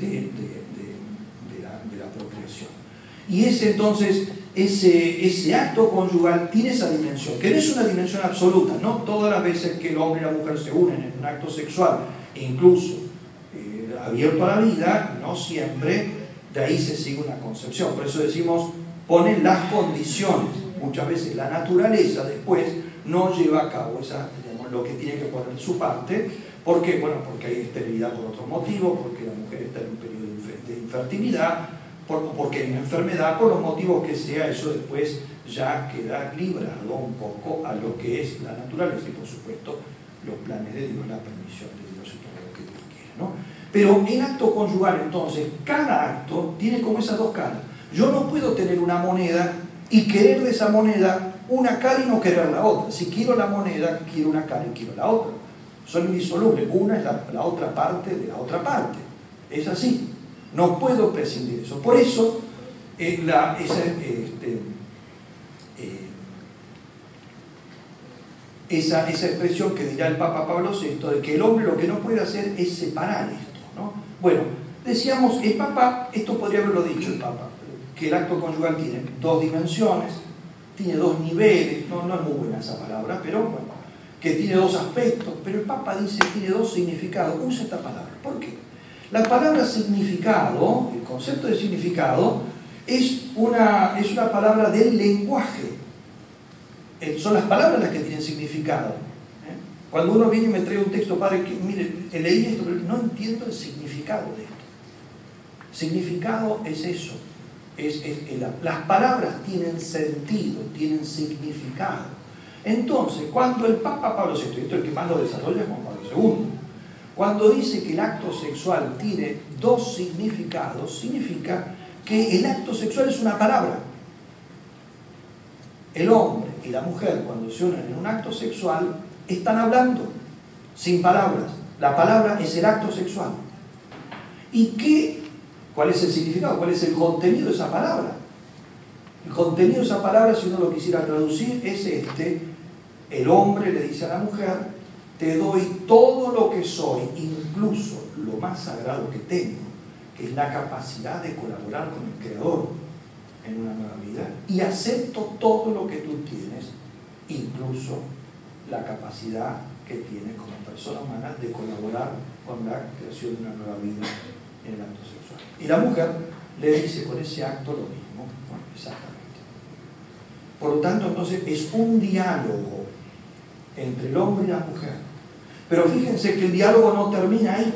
de la procreación. Y ese acto conyugal tiene esa dimensión, que no es una dimensión absoluta, no todas las veces que el hombre y la mujer se unen en un acto sexual, e incluso abierto a la vida, no siempre de ahí se sigue una concepción. Por eso decimos, ponen las condiciones. Muchas veces la naturaleza después no lleva a cabo lo que tiene que poner su parte. ¿Por qué? Bueno, porque hay esterilidad por otro motivo, porque la mujer está en un periodo de infertilidad, porque hay una enfermedad, por los motivos que sea, eso después ya queda librado un poco a lo que es la naturaleza y, por supuesto, los planes de Dios, la permisión de Dios y todo lo que Dios quiere, ¿no? Pero en acto conyugal, entonces, cada acto tiene como esas dos caras. Yo no puedo tener una moneda y querer de esa moneda una cara y no querer la otra. Si quiero la moneda, quiero una cara y quiero la otra. Son indisolubles. Una es la otra parte de la otra parte. Es así. No puedo prescindir de eso. Por eso, esa expresión que dirá el Papa Pablo VI, de que el hombre lo que no puede hacer es separar esto, ¿no? Bueno, decíamos, el Papa, esto podría haberlo dicho el Papa, que el acto conyugal tiene dos dimensiones, tiene dos niveles, no es muy buena esa palabra, pero bueno, que tiene dos aspectos, pero el Papa dice que tiene dos significados. Usa esta palabra. ¿Por qué? La palabra significado, el concepto de significado, es una palabra del lenguaje. Son las palabras las que tienen significado. Cuando uno viene y me trae un texto, padre, que mire, leí esto, pero no entiendo el significado de esto. Significado es eso. Las palabras tienen sentido, tienen significado. Entonces, cuando el Papa Pablo VI, esto es el que más lo desarrolla es Juan Pablo II, cuando dice que el acto sexual tiene dos significados, significa que el acto sexual es una palabra. El hombre y la mujer, cuando se unen en un acto sexual, están hablando sin palabras. La palabra es el acto sexual. ¿Y cuál es el significado? ¿Cuál es el contenido de esa palabra? El contenido de esa palabra, si uno lo quisiera traducir, es el hombre le dice a la mujer: te doy todo lo que soy, incluso lo más sagrado que tengo, que es la capacidad de colaborar con el Creador en una nueva vida, y acepto todo lo que tú tienes, incluso la capacidad que tienes como persona humana de colaborar con la creación de una nueva vida en el acto sexual. Y la mujer le dice con ese acto lo mismo. Bueno, exactamente. Por lo tanto, entonces, es un diálogo entre el hombre y la mujer. Pero fíjense que el diálogo no termina ahí,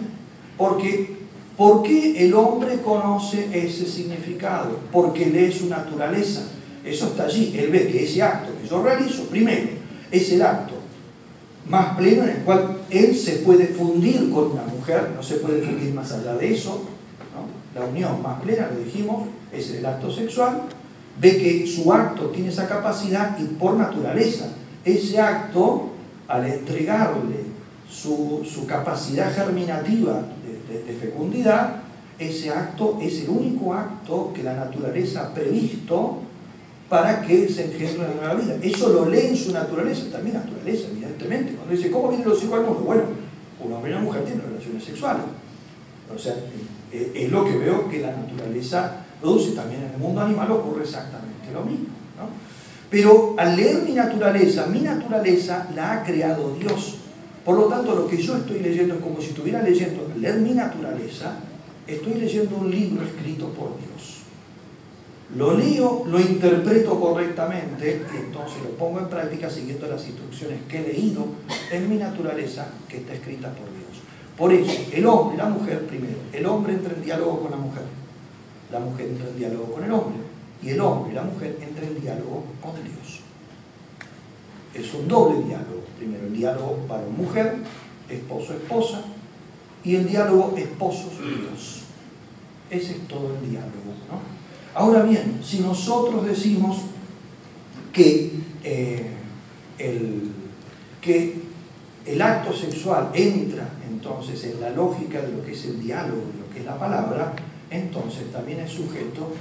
porque ¿por qué el hombre conoce ese significado? Porque lee su naturaleza. Eso está allí. Él ve que ese acto que yo realizo, primero, es el acto más pleno en el cual él se puede fundir con una mujer, no se puede fundir más allá de eso, ¿no? La unión más plena, lo dijimos, es el acto sexual. Ve que su acto tiene esa capacidad y por naturaleza, ese acto, al entregarle su capacidad germinativa de fecundidad, ese acto es el único acto que la naturaleza ha previsto para que se engendre una nueva vida. Eso lo lee en su naturaleza, también naturaleza, evidentemente. Cuando dice, ¿cómo vienen los hijos al mundo? Bueno, un hombre y una mujer tienen relaciones sexuales. O sea, es lo que veo que la naturaleza produce. También en el mundo animal ocurre exactamente lo mismo, ¿no? Pero al leer mi naturaleza la ha creado Dios. Por lo tanto, lo que yo estoy leyendo es como si estuviera leyendo, al leer mi naturaleza, estoy leyendo un libro escrito por Dios. Lo leo, lo interpreto correctamente y entonces lo pongo en práctica siguiendo las instrucciones que he leído en mi naturaleza que está escrita por Dios. Por eso, el hombre y la mujer, primero, el hombre entra en diálogo con la mujer entra en diálogo con el hombre, y el hombre y la mujer entran en diálogo con Dios. Es un doble diálogo. Primero, el diálogo varón-mujer, esposo-esposa, y el diálogo esposos-Dios. Ese es todo el diálogo, ¿no? Ahora bien, si nosotros decimos que el acto sexual entra entonces en la lógica de lo que es el diálogo, de lo que es la palabra, entonces también es sujeto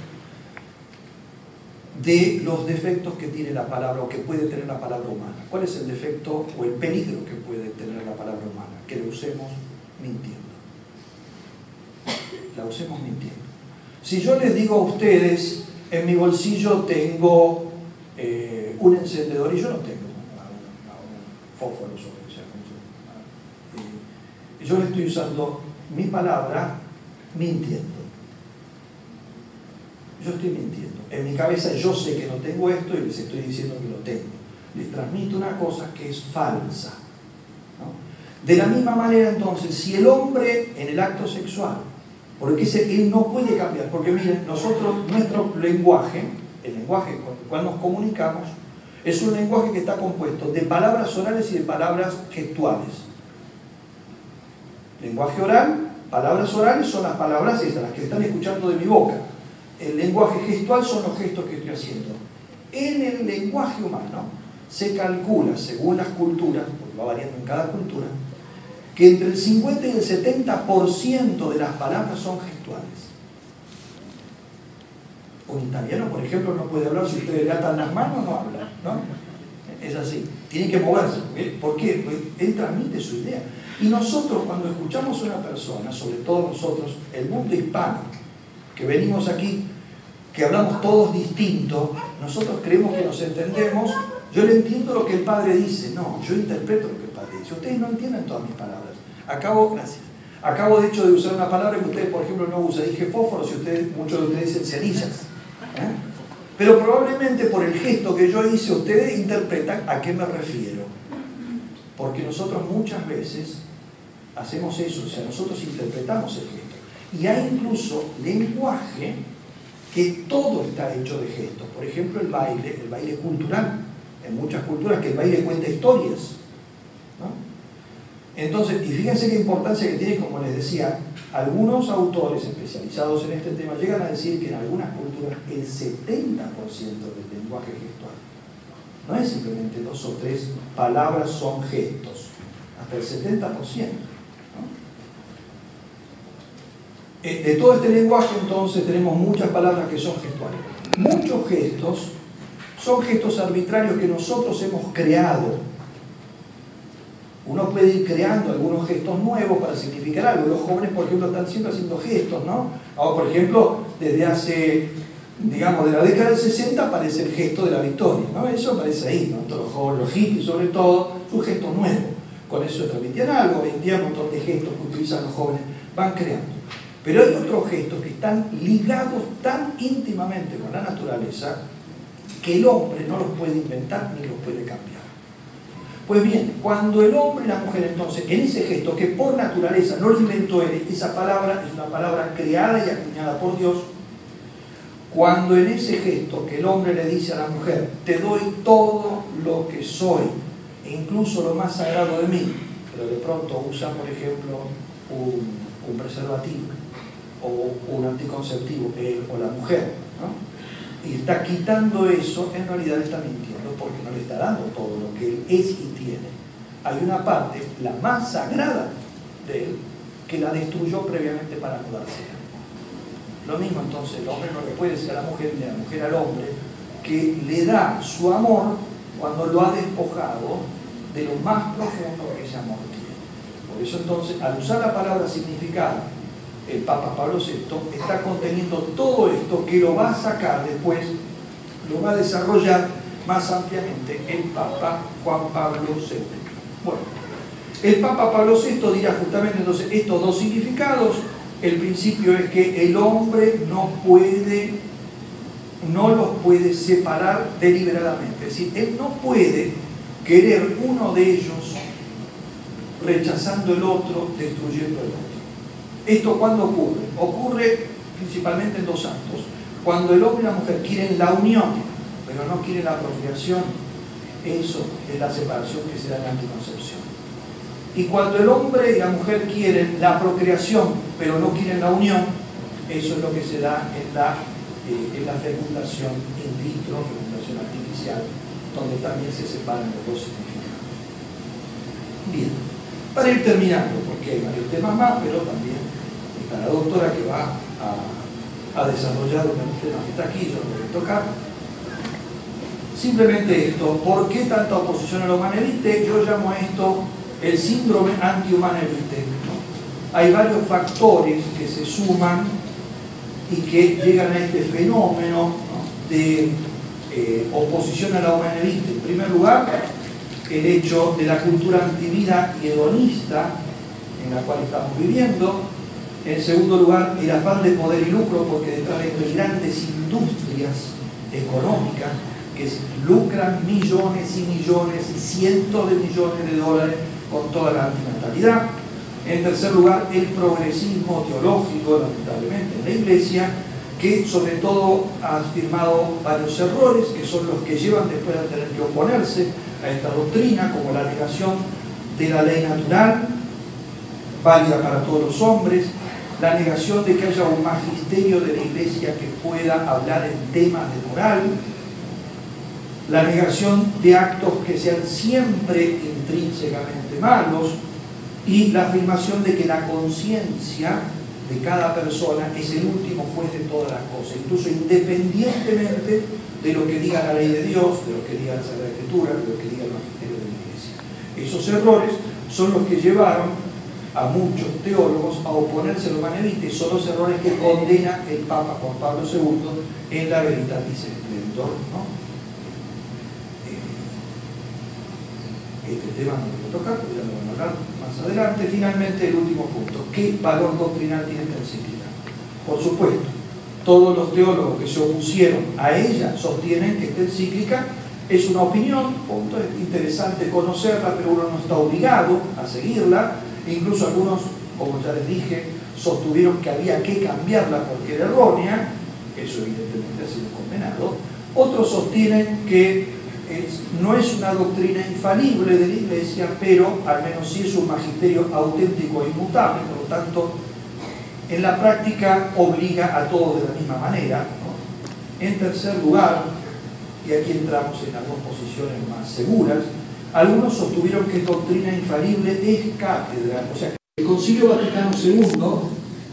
de los defectos que tiene la palabra o que puede tener la palabra humana. ¿Cuál es el defecto o el peligro que puede tener la palabra humana? Que la usemos mintiendo. La usemos mintiendo. Si yo les digo a ustedes, en mi bolsillo tengo un encendedor, y yo no tengo un fósforo, yo le estoy usando mi palabra mintiendo. Yo estoy mintiendo. En mi cabeza yo sé que no tengo esto y les estoy diciendo que lo tengo. Les transmito una cosa que es falsa, ¿no? De la misma manera, entonces, si el hombre en el acto sexual, porque él no puede cambiar, porque miren, nuestro lenguaje, el lenguaje con el cual nos comunicamos, es un lenguaje que está compuesto de palabras orales y de palabras gestuales. Lenguaje oral, palabras orales son las palabras estas, las que están escuchando de mi boca. El lenguaje gestual son los gestos que estoy haciendo. En el lenguaje humano se calcula, según las culturas, porque va variando en cada cultura, que entre el 50 y el 70% de las palabras son gestuales. Un italiano, por ejemplo, no puede hablar si ustedes le atan las manos, no habla, ¿no? Es así, tiene que moverse. ¿Por qué? Porque él transmite su idea. Y nosotros, cuando escuchamos a una persona, sobre todo nosotros, el mundo hispano, que venimos aquí, que hablamos todos distintos, nosotros creemos que nos entendemos yo le entiendo lo que el Padre dice. No, yo interpreto lo que el Padre dice. Ustedes no entienden todas mis palabras. Acabo de hecho de usar una palabra que ustedes, por ejemplo, no usan. Dije fósforos y muchos de ustedes dicen cerillas. Pero probablemente por el gesto que yo hice, ustedes interpretan a qué me refiero. Porque nosotros muchas veces hacemos eso, o sea, nosotros interpretamos el gesto. Y hay incluso lenguaje que todo está hecho de gestos. Por ejemplo, el baile cultural. En muchas culturas que el baile cuenta historias, ¿no? Entonces, y fíjense qué importancia que tiene, como les decía, algunos autores especializados en este tema llegan a decir que en algunas culturas el 70% del lenguaje gestual no es simplemente 2 o 3 palabras, son gestos, hasta el 70%, ¿no? De todo este lenguaje, entonces, tenemos muchas palabras que son gestuales. Muchos gestos son gestos arbitrarios que nosotros hemos creado. Uno puede ir creando algunos gestos nuevos para significar algo. Los jóvenes, por ejemplo, están siempre haciendo gestos, ¿no? Ahora, por ejemplo, desde hace, digamos, de la década del 60 aparece el gesto de la victoria, ¿no? Eso aparece ahí, ¿no? Todos los jóvenes, los hippies sobre todo, un gesto nuevo. Con eso transmitían algo, vendían un montón de gestos que utilizan los jóvenes, van creando. Pero hay otros gestos que están ligados tan íntimamente con la naturaleza que el hombre no los puede inventar ni los puede cambiar. Pues bien, cuando el hombre y la mujer entonces, en ese gesto que por naturaleza no lo inventó él, esa palabra es una palabra creada y acuñada por Dios, cuando en ese gesto que el hombre le dice a la mujer, te doy todo lo que soy, e incluso lo más sagrado de mí, pero de pronto usa, por ejemplo, un preservativo o un anticonceptivo, él o la mujer, ¿no? Y está quitando eso, en realidad está mintiendo porque no le está dando todo lo que él es y tiene. Hay una parte, la más sagrada de él, que la destruyó previamente para no dársela. Lo mismo entonces, el hombre no le puede decir a la mujer ni la mujer al hombre que le da su amor cuando lo ha despojado de lo más profundo que ese amor tiene. Por eso entonces, al usar la palabra significado, el Papa Pablo VI está conteniendo todo esto que lo va a sacar después, lo va a desarrollar más ampliamente el Papa Juan Pablo II. Bueno, el Papa Pablo VI dirá justamente entonces estos dos significados. El principio es que el hombre no los puede separar deliberadamente, es decir, él no puede querer uno de ellos rechazando el otro, destruyendo el otro. ¿Esto cuándo ocurre? Ocurre principalmente en 2 actos. Cuando el hombre y la mujer quieren la unión, pero no quieren la procreación, eso es la separación que se da en la anticoncepción. Y cuando el hombre y la mujer quieren la procreación, pero no quieren la unión, eso es lo que se da en la fecundación in vitro, fecundación artificial, donde también se separan los dos significados. Bien, para ir terminando, porque hay varios temas más, pero también está la doctora que va a desarrollar un tema que está aquí, yo lo voy a tocar. Simplemente esto, ¿por qué tanta oposición al humanevite? Yo llamo a esto el síndrome anti-humanevite, ¿no? Hay varios factores que se suman y que llegan a este fenómeno, ¿no?, de oposición a la humanevite. En primer lugar, el hecho de la cultura antivida y hedonista en la cual estamos viviendo. En segundo lugar, el afán de poder y lucro, porque detrás de esto hay grandes industrias económicas que lucran millones y millones y cientos de millones de dólares con toda la antinatalidad. En tercer lugar, el progresismo teológico, lamentablemente, en la Iglesia, que sobre todo ha afirmado varios errores, que son los que llevan después a tener que oponerse a esta doctrina, como la negación de la ley natural, válida para todos los hombres, la negación de que haya un magisterio de la Iglesia que pueda hablar en temas de moral, la negación de actos que sean siempre intrínsecamente malos y la afirmación de que la conciencia de cada persona es el último juez de todas las cosas, incluso independientemente de lo que diga la ley de Dios, de lo que diga la Sagrada Escritura, de lo que diga el magisterio de la Iglesia. Esos errores son los que llevaron a muchos teólogos a oponerse al humanevite. Son los errores que condena el Papa Juan Pablo II en la Veritatis Splendor, ¿no? este tema no lo voy a tocar, porque ya lo van a hablar más adelante. Finalmente, el último punto: ¿qué valor doctrinal tiene esta encíclica? Por supuesto, todos los teólogos que se opusieron a ella sostienen que esta encíclica es una opinión, punto, es interesante conocerla, pero uno no está obligado a seguirla. Incluso algunos, como ya les dije, sostuvieron que había que cambiarla porque era errónea. Eso evidentemente ha sido condenado. Otros sostienen que no es una doctrina infalible de la Iglesia, pero al menos sí es un magisterio auténtico e inmutable, por lo tanto, en la práctica obliga a todos de la misma manera, ¿no? En tercer lugar, y aquí entramos en las dos posiciones más seguras, algunos sostuvieron que doctrina infalible es cátedra. O sea, el Concilio Vaticano II,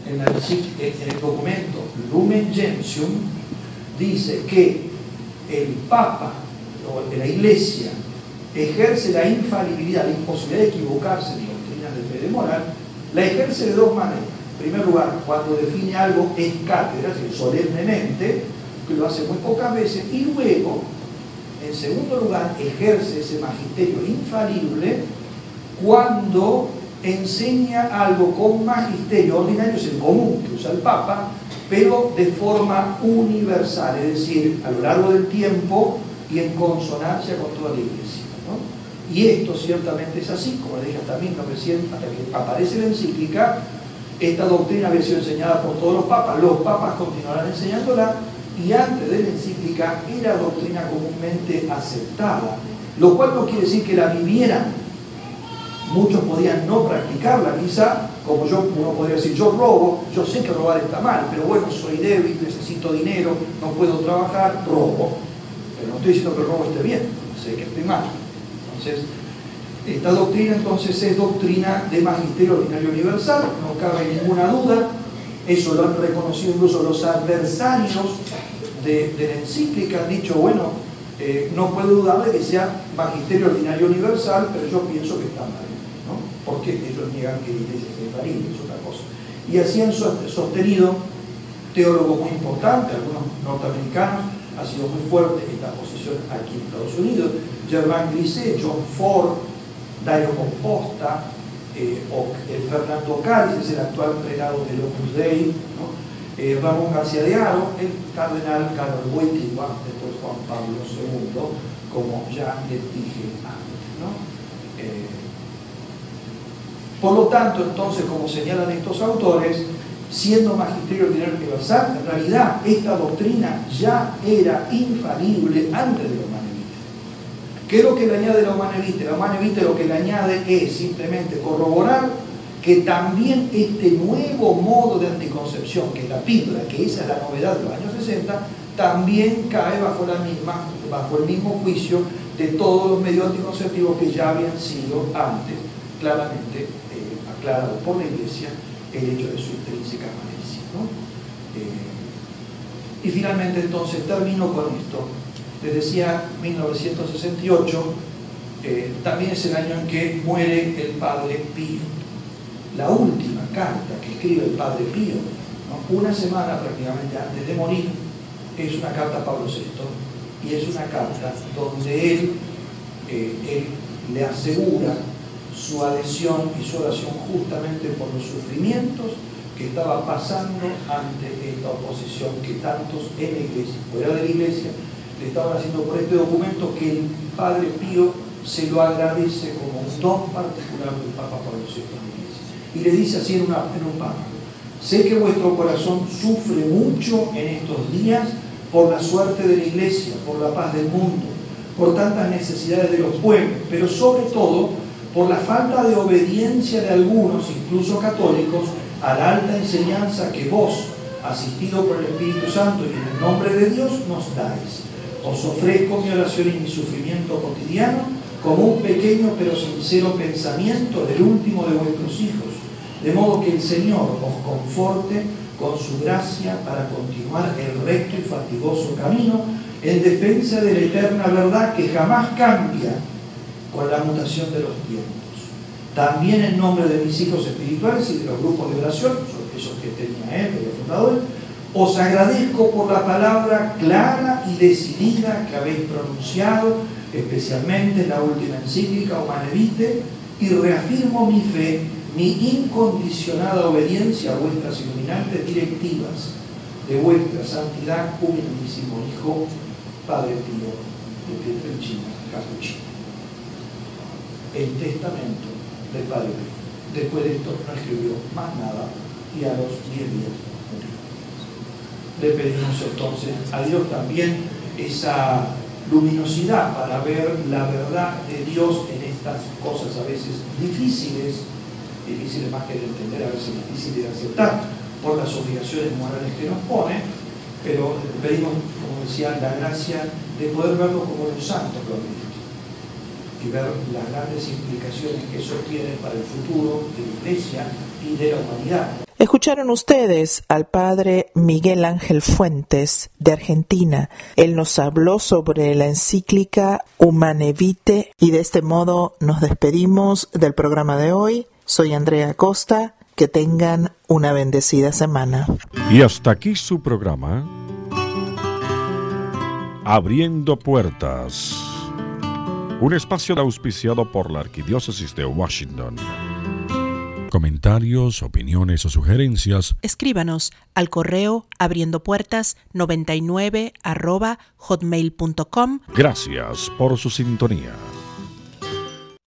en el documento Lumen Gentium, dice que el Papa o la Iglesia ejerce la infalibilidad, la imposibilidad de equivocarse en doctrinas de fe y de moral, la ejerce de dos maneras. En primer lugar, cuando define algo es cátedra, es decir, solemnemente, que lo hace muy pocas veces, y luego, en segundo lugar, ejerce ese magisterio infalible cuando enseña algo con magisterio ordinario, es el común que usa el Papa, pero de forma universal, es decir, a lo largo del tiempo y en consonancia con toda la Iglesia, ¿no? Y esto ciertamente es así, como le dije, hasta 1900, hasta que aparece la encíclica. Esta doctrina había sido enseñada por todos los papas continuarán enseñándola, y antes de la encíclica era doctrina comúnmente aceptada, lo cual no quiere decir que la vivieran. Muchos podían no practicarla, quizá, como uno podría decir, yo robo, yo sé que robar está mal, pero bueno, soy débil, necesito dinero, no puedo trabajar, robo. Pero no estoy diciendo que el robo esté bien, sé que estoy mal. Entonces, esta doctrina entonces es doctrina de magisterio ordinario universal, no cabe ninguna duda. Eso lo han reconocido incluso los adversarios de la encíclica, han dicho, bueno, no puedo dudar de que sea magisterio ordinario universal, pero yo pienso que está mal, ¿no? Porque ellos niegan que la Iglesia es infalible, es otra cosa. Y así han sostenido teólogos muy importantes, algunos norteamericanos. Ha sido muy fuerte esta posición aquí en Estados Unidos: Germain Grisset, John Ford, Dario Composta, Fernando Cáliz, es el actual prelado del Opus Dei, ¿no? Ramón García de Haro, el cardenal Carlos Wojtyła, después Juan Pablo II, como ya les dije antes, ¿no? Por lo tanto, entonces, como señalan estos autores, siendo magisterio ordinario universal, en realidad esta doctrina ya era infalible antes de los manevites. ¿Qué es lo que le añade los manevites? Los manevites lo que le añade es simplemente corroborar que también este nuevo modo de anticoncepción, que es la píldora, que esa es la novedad de los años 60, también cae bajo el mismo juicio de todos los medios anticonceptivos que ya habían sido antes claramente aclarados por la Iglesia, el hecho de su intrínseca malicia, ¿no? Y finalmente, entonces, termino con esto. Les decía, 1968, también es el año en que muere el Padre Pío. La última carta que escribe el Padre Pío, ¿no?, una semana prácticamente antes de morir, es una carta a Pablo VI, y es una carta donde él le asegura su adhesión y su oración justamente por los sufrimientos que estaba pasando ante esta oposición que tantos en la Iglesia, fuera de la Iglesia, le estaban haciendo por este documento, que el Padre Pío se lo agradece como un don particular del Papa Pablo VI en la Iglesia. Y le dice así en un párrafo: sé que vuestro corazón sufre mucho en estos días por la suerte de la Iglesia, por la paz del mundo, por tantas necesidades de los pueblos, pero sobre todo por la falta de obediencia de algunos, incluso católicos, a la alta enseñanza que vos, asistido por el Espíritu Santo y en el nombre de Dios, nos dais. Os ofrezco mi oración y mi sufrimiento cotidiano como un pequeño pero sincero pensamiento del último de vuestros hijos, de modo que el Señor os conforte con su gracia para continuar el recto y fatigoso camino en defensa de la eterna verdad que jamás cambia con la mutación de los tiempos. También en nombre de mis hijos espirituales y de los grupos de oración, esos que tenía él, que había fundado él, os agradezco por la palabra clara y decidida que habéis pronunciado especialmente en la última encíclica Humane Vitae, y reafirmo mi fe, mi incondicionada obediencia a vuestras iluminantes directivas de vuestra santidad, humilísimo Hijo, Padre Pío de Pietrelcina, Capuchino. El testamento del Padre Pío. Después de esto no escribió más nada y a los 10 días murió. Le pedimos entonces a Dios también esa luminosidad para ver la verdad de Dios en estas cosas a veces difíciles más que de entender, a veces difíciles de aceptar por las obligaciones morales que nos pone, pero pedimos, como decía, la gracia de poder verlo como los santos lo han visto y ver las grandes implicaciones que eso tiene para el futuro de la Iglesia y de la humanidad. Escucharon ustedes al padre Miguel Ángel Fuentes de Argentina. Él nos habló sobre la encíclica Humane Vitae y de este modo nos despedimos del programa de hoy. Soy Andrea Acosta. Que tengan una bendecida semana. Y hasta aquí su programa Abriendo Puertas, un espacio auspiciado por la Arquidiócesis de Washington. Comentarios, opiniones o sugerencias, escríbanos al correo abriendopuertas99@hotmail.com. Gracias por su sintonía.